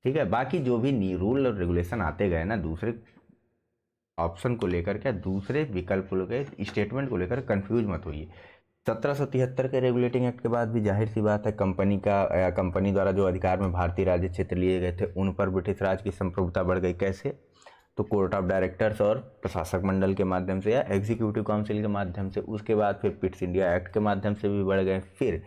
ठीक है, बाकी जो भी रूल और रेगुलेशन आते गए ना, दूसरे ऑप्शन को लेकर के, दूसरे विकल्प को लेकर, स्टेटमेंट को लेकर कंफ्यूज मत होइए। 1773 के रेगुलेटिंग एक्ट के बाद भी जाहिर सी बात है कंपनी का कंपनी द्वारा जो अधिकार में भारतीय राज्य क्षेत्र लिए गए थे उन पर ब्रिटिश राज की संप्रभुता बढ़ गई। कैसे? तो कोर्ट ऑफ डायरेक्टर्स और प्रशासक मंडल के माध्यम से या एग्जीक्यूटिव काउंसिल के माध्यम से, उसके बाद फिर पिट्स इंडिया एक्ट के माध्यम से भी बढ़ गए। फिर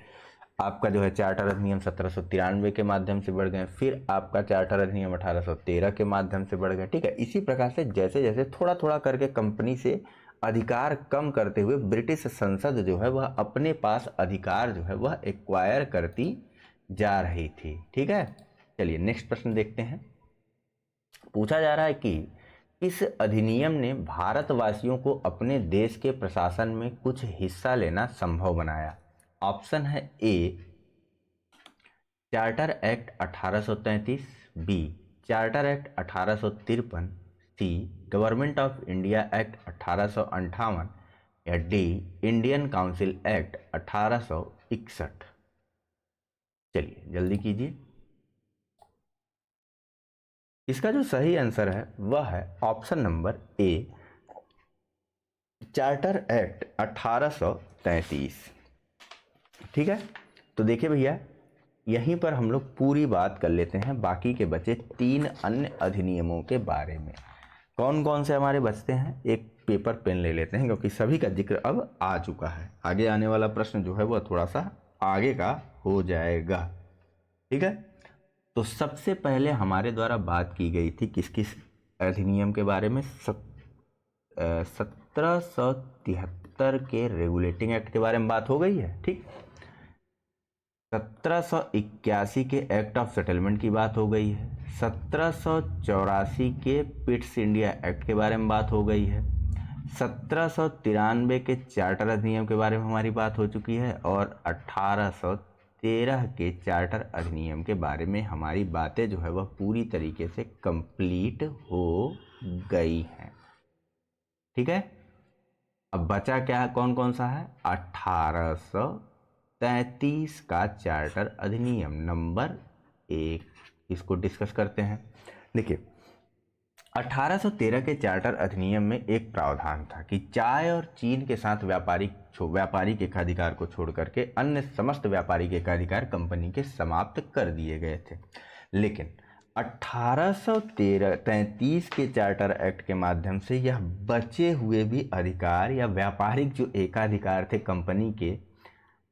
आपका जो है चार्टर अधिनियम 1793 के माध्यम से बढ़ गए, फिर आपका चार्टर अधिनियम 1813 के माध्यम से बढ़ गए। ठीक है, इसी प्रकार से जैसे जैसे थोड़ा थोड़ा करके कंपनी से अधिकार कम करते हुए ब्रिटिश संसद जो है वह अपने पास अधिकार जो है वह एक्वायर करती जा रही थी। ठीक है, चलिए नेक्स्ट प्रश्न देखते हैं। पूछा जा रहा है कि इस अधिनियम ने भारतवासियों को अपने देश के प्रशासन में कुछ हिस्सा लेना संभव बनाया। ऑप्शन है A charter act 1833, B charter act 1853, C government of India act 1858 या डी इंडियन काउंसिल एक्ट 1861। चलिए जल्दी कीजिए। इसका जो सही आंसर है वह है option number A charter act 1833। ठीक है, तो देखिए भैया यहीं पर हम लोग पूरी बात कर लेते हैं बाकी के बचे 3 अन्य अधिनियमों के बारे में। कौन कौन से हमारे बचते हैं, एक पेपर पेन ले लेते हैं क्योंकि सभी का जिक्र अब आ चुका है। आगे आने वाला प्रश्न जो है वह थोड़ा सा आगे का हो जाएगा। ठीक है, तो सबसे पहले हमारे द्वारा बात की गई थी किस किस अधिनियम के बारे में, 1773 के रेगुलेटिंग एक्ट के बारे में बात हो गई है। ठीक, 1781 के एक्ट ऑफ सेटलमेंट की बात हो गई है, 1784 के पिट्स इंडिया एक्ट के बारे में बात हो गई है, 1793 के चार्टर अधिनियम के बारे में हमारी बात हो चुकी है और 1813 के चार्टर अधिनियम के बारे में हमारी बातें जो है वह पूरी तरीके से कंप्लीट हो गई हैं। ठीक है, अब बचा क्या, कौन कौन सा है, 1833 का चार्टर अधिनियम नंबर 1, इसको डिस्कस करते हैं। देखिए 1813 के चार्टर अधिनियम में एक प्रावधान था कि चाय और चीन के साथ व्यापारिक एकाधिकार को छोड़ करके अन्य समस्त व्यापारिक एकाधिकार कंपनी के समाप्त कर दिए गए थे। लेकिन 1833 के चार्टर एक्ट के माध्यम से यह बचे हुए भी अधिकार या व्यापारिक जो एकाधिकार थे कंपनी के,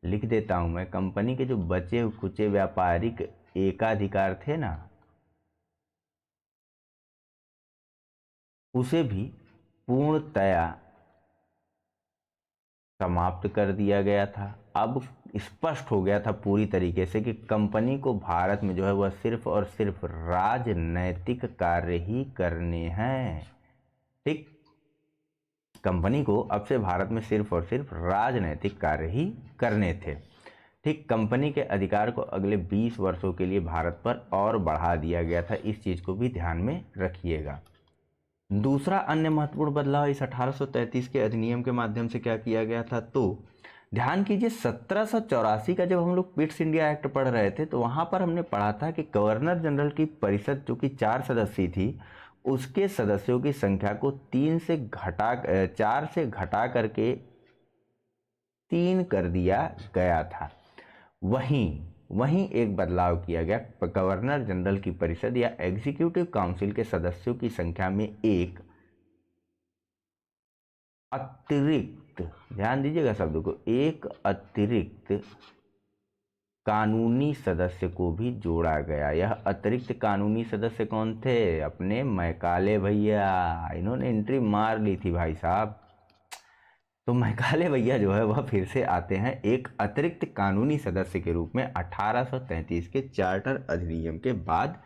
लिख देता हूं मैं, कंपनी के जो बचे कुचे व्यापारिक एकाधिकार थे ना, उसे भी पूर्णतया समाप्त कर दिया गया था। अब स्पष्ट हो गया था पूरी तरीके से कि कंपनी को भारत में जो है वह सिर्फ और सिर्फ राजनैतिक कार्य ही करने हैं। ठीक, कंपनी को अब से भारत में सिर्फ और सिर्फ राजनैतिक कार्य ही करने थे। ठीक, कंपनी के अधिकार को अगले 20 वर्षों के लिए भारत पर और बढ़ा दिया गया था, इस चीज़ को भी ध्यान में रखिएगा। दूसरा अन्य महत्वपूर्ण बदलाव इस 1833 के अधिनियम के माध्यम से क्या किया गया था, तो ध्यान कीजिए 1784 का जब हम लोग पिट्स इंडिया एक्ट पढ़ रहे थे तो वहां पर हमने पढ़ा था कि गवर्नर जनरल की परिषद जो कि 4 सदस्यीय थी, उसके सदस्यों की संख्या को 4 से घटा करके 3 कर दिया गया था। वहीं एक बदलाव किया गया, गवर्नर जनरल की परिषद या एग्जीक्यूटिव काउंसिल के सदस्यों की संख्या में एक अतिरिक्त, ध्यान दीजिएगा शब्द को, एक अतिरिक्त कानूनी सदस्य को भी जोड़ा गया। यह अतिरिक्त कानूनी सदस्य कौन थे, अपने मैकाले भैया, इन्होंने एंट्री मार ली थी भाई साहब। तो मैकाले भैया जो है वह फिर से आते हैं एक अतिरिक्त कानूनी सदस्य के रूप में 1833 के चार्टर अधिनियम के बाद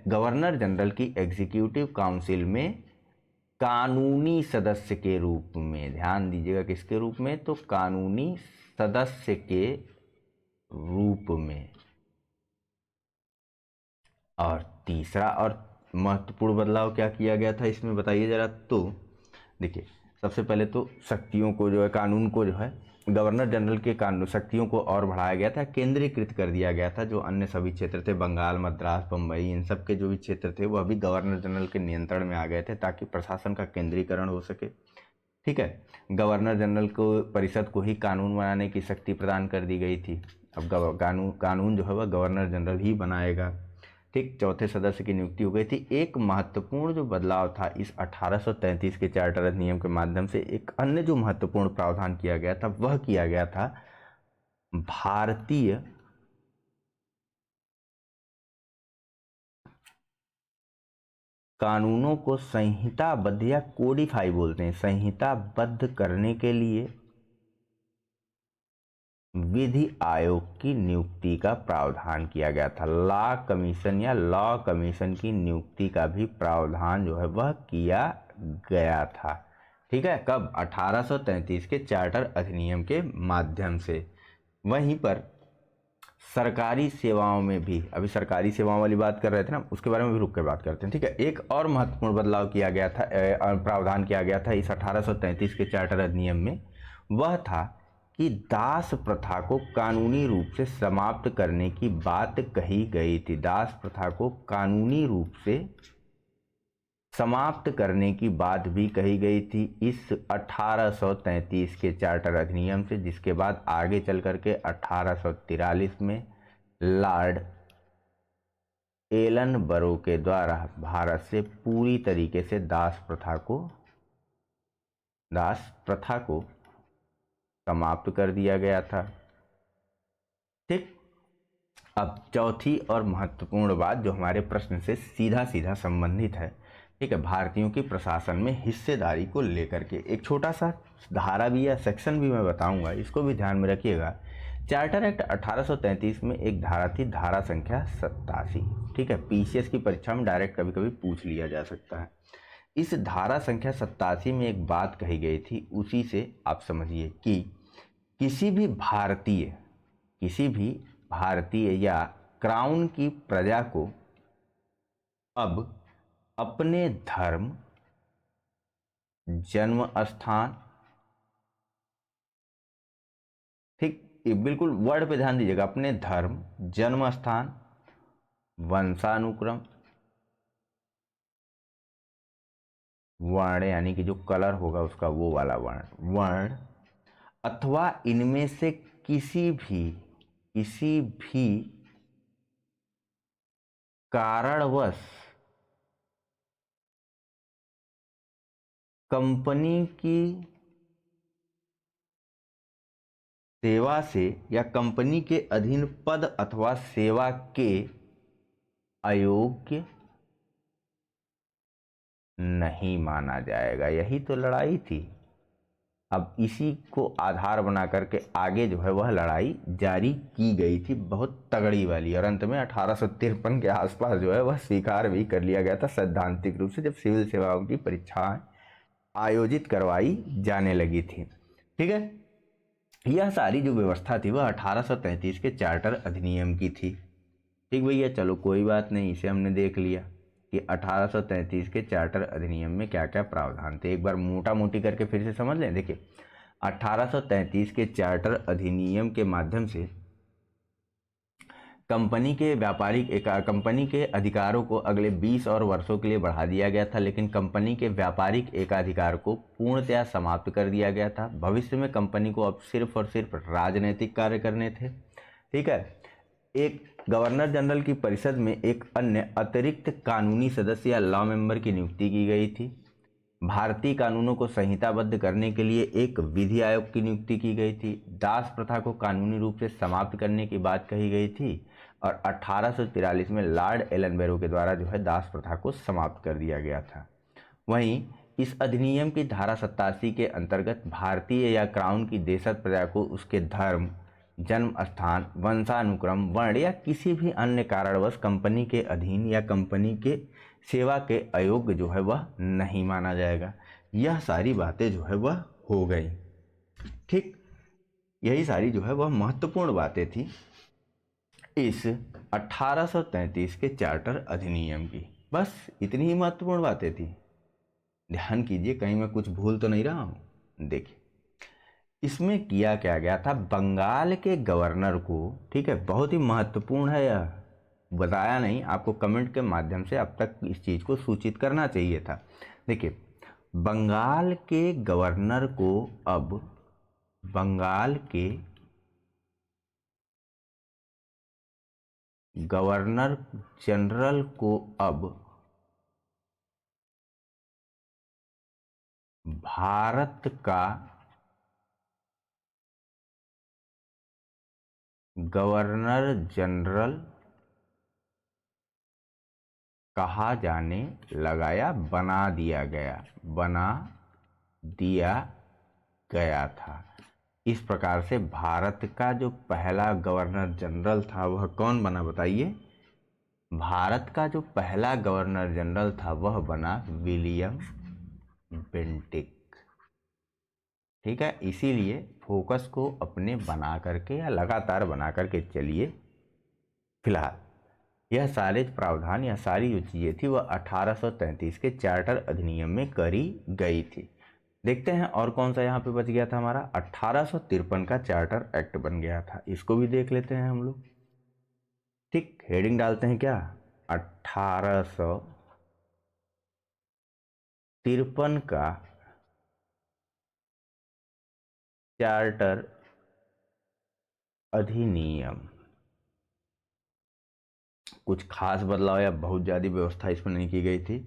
गवर्नर जनरल की एग्जीक्यूटिव काउंसिल में कानूनी सदस्य के रूप में। ध्यान दीजिएगा किसके रूप में, तो कानूनी सदस्य के रूप में। और तीसरा और महत्वपूर्ण बदलाव क्या किया गया था इसमें बताइए जरा। तो देखिए सबसे पहले तो शक्तियों को जो है, कानून को जो है, गवर्नर जनरल के कानून शक्तियों को और बढ़ाया गया था, केंद्रीकृत कर दिया गया था। जो अन्य सभी क्षेत्र थे, बंगाल, मद्रास, बम्बई, इन सब के जो भी क्षेत्र थे वह भी गवर्नर जनरल के नियंत्रण में आ गए थे ताकि प्रशासन का केंद्रीकरण हो सके। ठीक है, गवर्नर जनरल को परिषद को ही कानून बनाने की शक्ति प्रदान कर दी गई थी। अब कानून जो है वह गवर्नर जनरल ही बनाएगा। ठीक, चौथे सदस्य की नियुक्ति हो गई थी। एक महत्वपूर्ण जो बदलाव था इस 1833 के चार्टर अधिनियम के माध्यम से, एक अन्य जो महत्वपूर्ण प्रावधान किया गया था वह किया गया था भारतीय कानूनों को संहिताबद्ध या कोडिफाई बोलते हैं, संहिताबद्ध करने के लिए विधि आयोग की नियुक्ति का प्रावधान किया गया था। लॉ कमीशन या लॉ कमीशन की नियुक्ति का भी प्रावधान जो है वह किया गया था। ठीक है, कब? 1833 के चार्टर अधिनियम के माध्यम से। वहीं पर सरकारी सेवाओं में भी, अभी सरकारी सेवाओं वाली बात कर रहे थे ना, उसके बारे में भी रुक कर बात करते हैं। ठीक है, एक और महत्वपूर्ण बदलाव किया गया था, प्रावधान किया गया था इस 1833 के चार्टर अधिनियम में। वह था कि दास प्रथा को कानूनी रूप से समाप्त करने की बात कही गई थी। दास प्रथा को कानूनी रूप से समाप्त करने की बात भी कही गई थी इस 1833 के चार्टर अधिनियम से, जिसके बाद आगे चल करके 1843 में लॉर्ड एलनबरो के द्वारा भारत से पूरी तरीके से दास प्रथा को समाप्त कर दिया गया था। ठीक, अब चौथी और महत्वपूर्ण बात जो हमारे प्रश्न से सीधा सीधा संबंधित है, ठीक है, भारतीयों की प्रशासन में हिस्सेदारी को लेकर के एक छोटा सा धारा भी या सेक्शन भी मैं बताऊंगा, इसको भी ध्यान में रखिएगा। चार्टर एक्ट 1833 में एक धारा थी, धारा संख्या 87। ठीक है, पीसीएस की परीक्षा में डायरेक्ट कभी कभी पूछ लिया जा सकता है। इस धारा संख्या 87 में एक बात कही गई थी, उसी से आप समझिए कि किसी भी भारतीय या क्राउन की प्रजा को अब अपने धर्म, जन्म स्थान, ठीक, ये बिल्कुल वर्ड पे ध्यान दीजिएगा, अपने धर्म, जन्म स्थान, वंशानुक्रम, वर्ण यानी कि जो कलर होगा उसका वो वाला वर्ण अथवा इनमें से किसी भी कारणवश कंपनी की सेवा से या कंपनी के अधीन पद अथवा सेवा के अयोग्य नहीं माना जाएगा। यही तो लड़ाई थी। अब इसी को आधार बना करके आगे जो है वह लड़ाई जारी की गई थी, बहुत तगड़ी वाली, और अंत में 1853 के आसपास जो है वह स्वीकार भी कर लिया गया था सैद्धांतिक रूप से, जब सिविल सेवाओं की परीक्षाएं आयोजित करवाई जाने लगी थी। ठीक है, यह सारी जो व्यवस्था थी वह 1833 के चार्टर अधिनियम की थी। ठीक भैया, चलो कोई बात नहीं, इसे हमने देख लिया कि 1833 के चार्टर अधिनियम में क्या क्या प्रावधान थे। एक बार मोटा मोटी करके फिर से समझ लें। देखिए, 1833 के चार्टर अधिनियम के माध्यम से कंपनी के अधिकारों को अगले 20 और वर्षों के लिए बढ़ा दिया गया था, लेकिन कंपनी के व्यापारिक एकाधिकार को पूर्णतया समाप्त कर दिया गया था। भविष्य में कंपनी को अब सिर्फ और सिर्फ राजनीतिक कार्य करने थे। ठीक है, एक गवर्नर जनरल की परिषद में एक अन्य अतिरिक्त कानूनी सदस्य या लॉ मेंबर की नियुक्ति की गई थी। भारतीय कानूनों को संहिताबद्ध करने के लिए एक विधि आयोग की नियुक्ति की गई थी। दास प्रथा को कानूनी रूप से समाप्त करने की बात कही गई थी, और 1843 में लॉर्ड एलनबरो के द्वारा जो है दास प्रथा को समाप्त कर दिया गया था। वहीं इस अधिनियम की धारा 87 के अंतर्गत भारतीय या क्राउन की देशज प्रजा को उसके धर्म, जन्म स्थान, वंशानुक्रम, वर्ण या किसी भी अन्य कारणवश कंपनी के अधीन या कंपनी के सेवा के अयोग्य जो है वह नहीं माना जाएगा। यह सारी बातें जो है वह हो गई। ठीक, यही सारी जो है वह महत्वपूर्ण बातें थी इस 1833 के चार्टर अधिनियम की। बस इतनी ही महत्वपूर्ण बातें थी। ध्यान कीजिए, कहीं मैं कुछ भूल तो नहीं रहा हूं। देखिए, इसमें किया क्या गया था, बंगाल के गवर्नर को, ठीक है, बहुत ही महत्वपूर्ण है यह, बताया नहीं आपको, कमेंट के माध्यम से अब तक इस चीज को सूचित करना चाहिए था। देखिए, बंगाल के गवर्नर को अब बंगाल के गवर्नर जनरल को अब भारत का गवर्नर जनरल कहा जाने लगा या बना दिया गया था। इस प्रकार से भारत का जो पहला गवर्नर जनरल था वह कौन बना, बताइए। भारत का जो पहला गवर्नर जनरल था वह बना विलियम बेंटिक। ठीक है, इसीलिए फोकस को अपने बना करके या लगातार बना करके चलिए। फिलहाल यह सारे प्रावधान या सारी जो चीज़ें थी वह 1833 के चार्टर अधिनियम में करी गई थी। देखते हैं और कौन सा यहाँ पे बच गया था हमारा। 1853 का चार्टर एक्ट बन गया था, इसको भी देख लेते हैं हम लोग। ठीक, हेडिंग डालते हैं क्या, 1853 का चार्टर अधिनियम। कुछ खास बदलाव या बहुत ज़्यादा व्यवस्था इसमें नहीं की गई थी।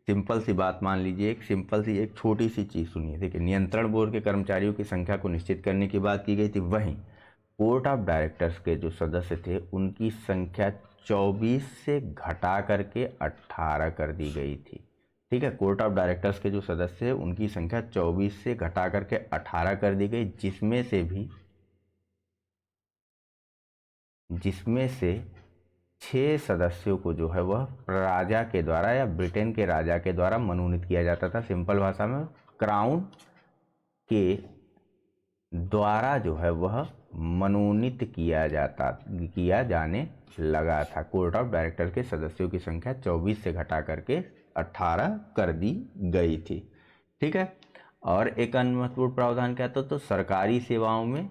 सिंपल सी बात मान लीजिए, एक छोटी सी चीज़ सुनिए। देखिए, नियंत्रण बोर्ड के कर्मचारियों की संख्या को निश्चित करने की बात की गई थी। वहीं कोर्ट ऑफ डायरेक्टर्स के जो सदस्य थे उनकी संख्या 24 से घटा करके 18 कर दी गई थी। ठीक है, कोर्ट ऑफ डायरेक्टर्स के जो सदस्य हैं उनकी संख्या 24 से घटा करके 18 कर दी गई, जिसमें से 6 सदस्यों को जो है वह राजा के द्वारा या ब्रिटेन के राजा के द्वारा मनोनीत किया जाता था। सिंपल भाषा में क्राउन के द्वारा जो है वह मनोनीत किया जाने लगा था। कोर्ट ऑफ डायरेक्टर के सदस्यों की संख्या 24 से घटा करके 18 कर दी गई थी। ठीक है, और एक अन्य महत्वपूर्ण प्रावधान क्या था, तो सरकारी सेवाओं में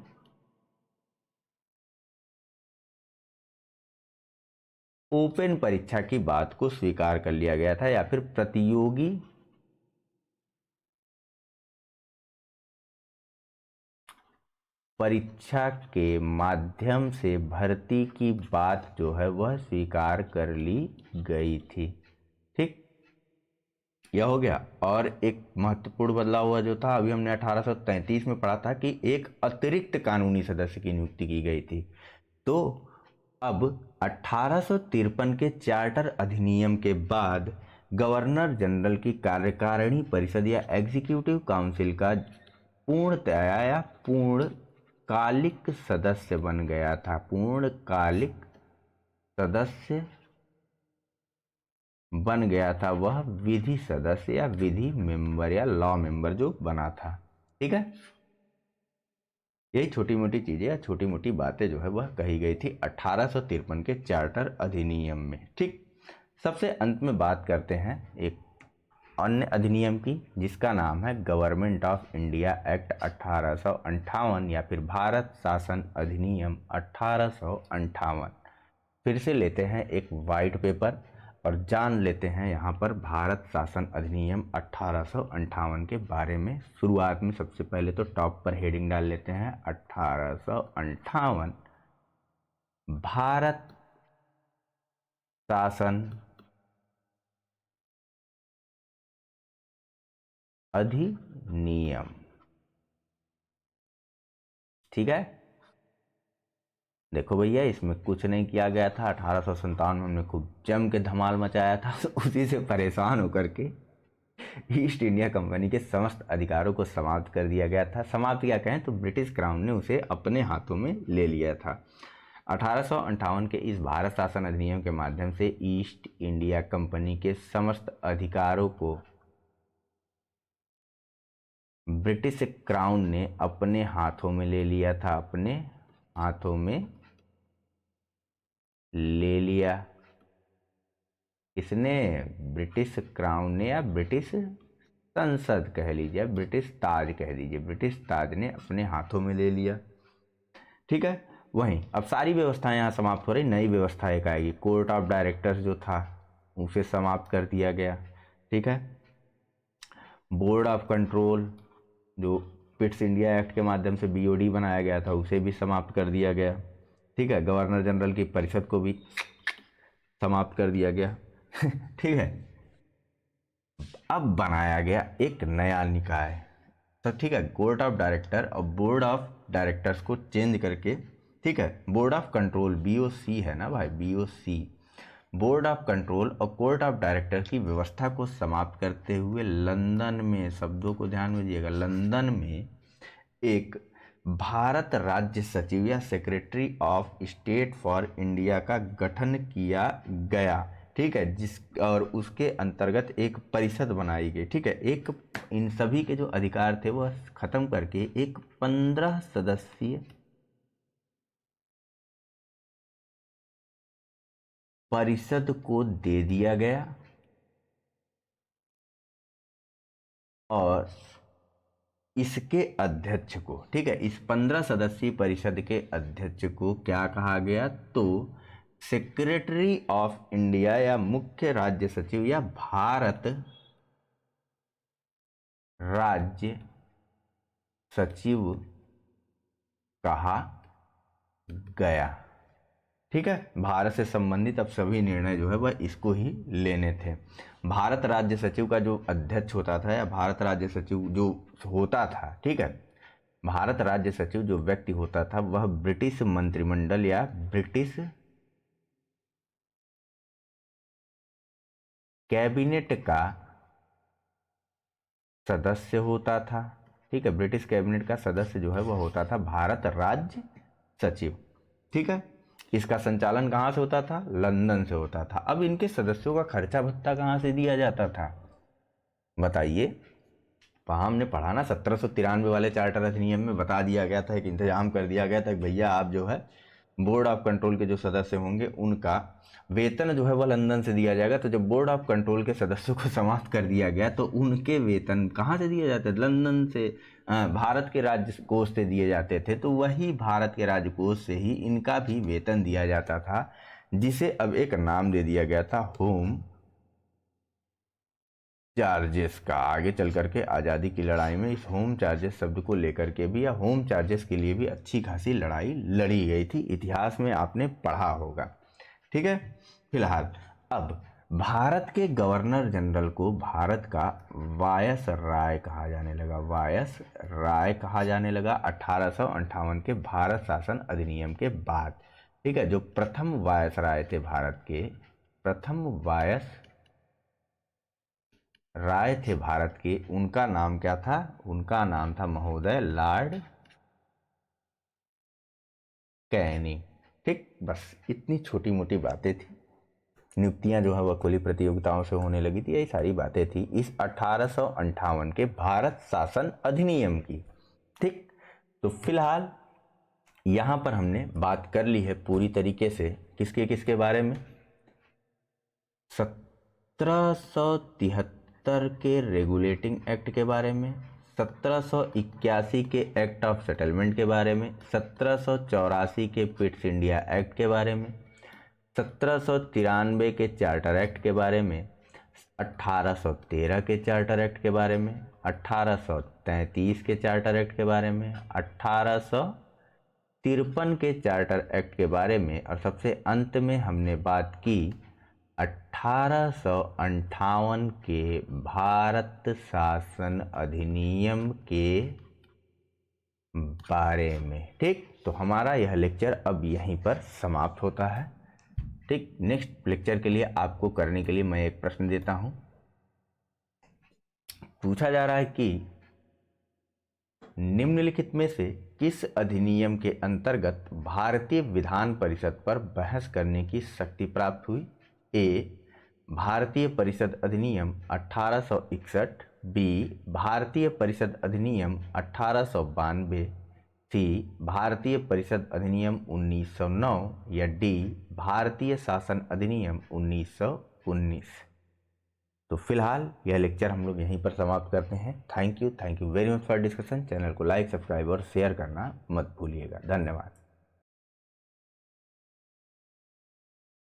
ओपन परीक्षा की बात को स्वीकार कर लिया गया था, या फिर प्रतियोगी परीक्षा के माध्यम से भर्ती की बात जो है वह स्वीकार कर ली गई थी। ठीक, यह हो गया। और एक महत्वपूर्ण बदलाव हुआ जो था, अभी हमने 1833 में पढ़ा था कि एक अतिरिक्त कानूनी सदस्य की नियुक्ति की गई थी। तो अब 1853 के चार्टर अधिनियम के बाद गवर्नर जनरल की कार्यकारिणी परिषद या एग्जीक्यूटिव काउंसिल का पूर्णतया या पूर्णकालिक सदस्य बन गया था। पूर्णकालिक सदस्य बन गया था वह विधि सदस्य या विधि मेंबर या लॉ मेंबर जो बना था। ठीक है, यही छोटी मोटी चीजें या छोटी मोटी बातें जो है वह कही गई थी 1853 के चार्टर अधिनियम में। ठीक, सबसे अंत में बात करते हैं एक अन्य अधिनियम की, जिसका नाम है गवर्नमेंट ऑफ इंडिया एक्ट 1858 या फिर भारत शासन अधिनियम 1858। फिर से लेते हैं एक वाइट पेपर और जान लेते हैं यहाँ पर भारत शासन अधिनियम 1858 के बारे में। शुरुआत में सबसे पहले तो टॉप पर हेडिंग डाल लेते हैं 1858 भारत शासन अधिनियम। ठीक है, देखो भैया, इसमें कुछ नहीं किया गया था। 1857 में हमने खूब जम के धमाल मचाया था। उसी से परेशान होकर के ईस्ट इंडिया कंपनी के समस्त अधिकारों को समाप्त कर दिया गया था। समाप्त क्या कहें तो ब्रिटिश क्राउन ने उसे अपने हाथों में ले लिया था। 1858 के इस भारत शासन अधिनियम के माध्यम से ईस्ट इंडिया कंपनी के समस्त अधिकारों को ब्रिटिश क्राउन ने अपने हाथों में ले लिया था। अपने हाथों में ले लिया इसने, ब्रिटिश क्राउन ने या ब्रिटिश संसद कह लीजिए, ब्रिटिश ताज कह दीजिए, ब्रिटिश ताज ने अपने हाथों में ले लिया। ठीक है, वहीं अब सारी व्यवस्थाएं यहाँ समाप्त हो रही, नई व्यवस्था एक आएगी। कोर्ट ऑफ डायरेक्टर्स जो था उसे समाप्त कर दिया गया। ठीक है, बोर्ड ऑफ कंट्रोल जो पिट्स इंडिया एक्ट के माध्यम से बीओडी बनाया गया था उसे भी समाप्त कर दिया गया। ठीक है, गवर्नर जनरल की परिषद को भी समाप्त कर दिया गया। ठीक है, अब बनाया गया एक नया निकाय। तो ठीक है, कोर्ट ऑफ डायरेक्टर और बोर्ड ऑफ डायरेक्टर्स को चेंज करके ठीक है। बोर्ड ऑफ कंट्रोल BOC है ना भाई, BOC, बोर्ड ऑफ कंट्रोल और कोर्ट ऑफ डायरेक्टर की व्यवस्था को समाप्त करते हुए लंदन में, शब्दों को ध्यान में दिएगा, लंदन में एक भारत राज्य सचिव या secretary of state for India का गठन किया गया। ठीक है, जिस और उसके अंतर्गत एक परिषद बनाई गई। ठीक है, एक इन सभी के जो अधिकार थे वह खत्म करके एक 15 सदस्यीय परिषद को दे दिया गया और इसके अध्यक्ष को, ठीक है, इस 15 सदस्यीय परिषद के अध्यक्ष को क्या कहा गया, तो सेक्रेटरी ऑफ इंडिया या मुख्य राज्य सचिव या भारत राज्य सचिव कहा गया। ठीक है, भारत से संबंधित अब सभी निर्णय जो है वह इसको ही लेने थे। भारत राज्य सचिव का जो अध्यक्ष होता था या भारत राज्य सचिव जो होता था, ठीक है, भारत राज्य सचिव जो व्यक्ति होता था वह ब्रिटिश मंत्रिमंडल या ब्रिटिश कैबिनेट का सदस्य होता था। ठीक है, ब्रिटिश कैबिनेट का सदस्य जो है वह होता था भारत राज्य सचिव। ठीक है, इसका संचालन कहाँ से होता था, लंदन से होता था। अब इनके सदस्यों का खर्चा भत्ता कहाँ से दिया जाता था, बताइए। हमने पढ़ा ना 1793 वाले चार्टर अधिनियम में बता दिया गया था, एक इंतजाम कर दिया गया था कि भैया आप जो है बोर्ड ऑफ कंट्रोल के जो सदस्य होंगे उनका वेतन जो है वह लंदन से दिया जाएगा। तो जब बोर्ड ऑफ कंट्रोल के सदस्यों को समाप्त कर दिया गया तो उनके वेतन कहाँ से दिए जाते थे, लंदन से, भारत के राज्य कोष से दिए जाते थे। तो वही भारत के राज्य कोष से ही इनका भी वेतन दिया जाता था, जिसे अब एक नाम दे दिया गया था होम चार्जेस का। आगे चल करके आज़ादी की लड़ाई में इस होम चार्जेस शब्द को लेकर के भी या होम चार्जेस के लिए भी अच्छी खासी लड़ाई लड़ी गई थी, इतिहास में आपने पढ़ा होगा। ठीक है, फिलहाल अब भारत के गवर्नर जनरल को भारत का वायसराय कहा जाने लगा, वायसराय कहा जाने लगा 1858 के भारत शासन अधिनियम के बाद। ठीक है, जो प्रथम वायसराय थे भारत के, प्रथम राय थे भारत के, उनका नाम क्या था, उनका नाम था महोदय लॉर्ड कैनिंग। ठीक, बस इतनी छोटी मोटी बातें थी। नियुक्तियां जो है वह खुली प्रतियोगिताओं से होने लगी थी, यही सारी बातें थी इस 1858 के भारत शासन अधिनियम की। ठीक, तो फिलहाल यहाँ पर हमने बात कर ली है पूरी तरीके से किसके किसके बारे में, 1773 के रेगुलेटिंग एक्ट के बारे में, 1781 के एक्ट ऑफ सेटलमेंट के बारे में, 1784 के पिट्स इंडिया एक्ट के बारे में, 1793 के चार्टर एक्ट के बारे में, 1813 के चार्टर एक्ट के बारे में, 1833 के चार्टर एक्ट के बारे में, 1853 के चार्टर एक्ट के बारे में, और सबसे अंत में हमने बात की 1858 के भारत शासन अधिनियम के बारे में। ठीक, तो हमारा यह लेक्चर अब यहीं पर समाप्त होता है। ठीक, नेक्स्ट लेक्चर के लिए आपको करने के लिए मैं एक प्रश्न देता हूं। पूछा जा रहा है कि निम्नलिखित में से किस अधिनियम के अंतर्गत भारतीय विधान परिषद पर बहस करने की शक्ति प्राप्त हुई। ए, भारतीय परिषद अधिनियम 1861, बी, भारतीय परिषद अधिनियम 1892, सी, भारतीय परिषद अधिनियम 1909, या डी, भारतीय शासन अधिनियम 1919। तो फिलहाल यह लेक्चर हम लोग यहीं पर समाप्त करते हैं। Thank you very much for discussion. Channel को लाइक, सब्सक्राइब और शेयर करना मत भूलिएगा। धन्यवाद।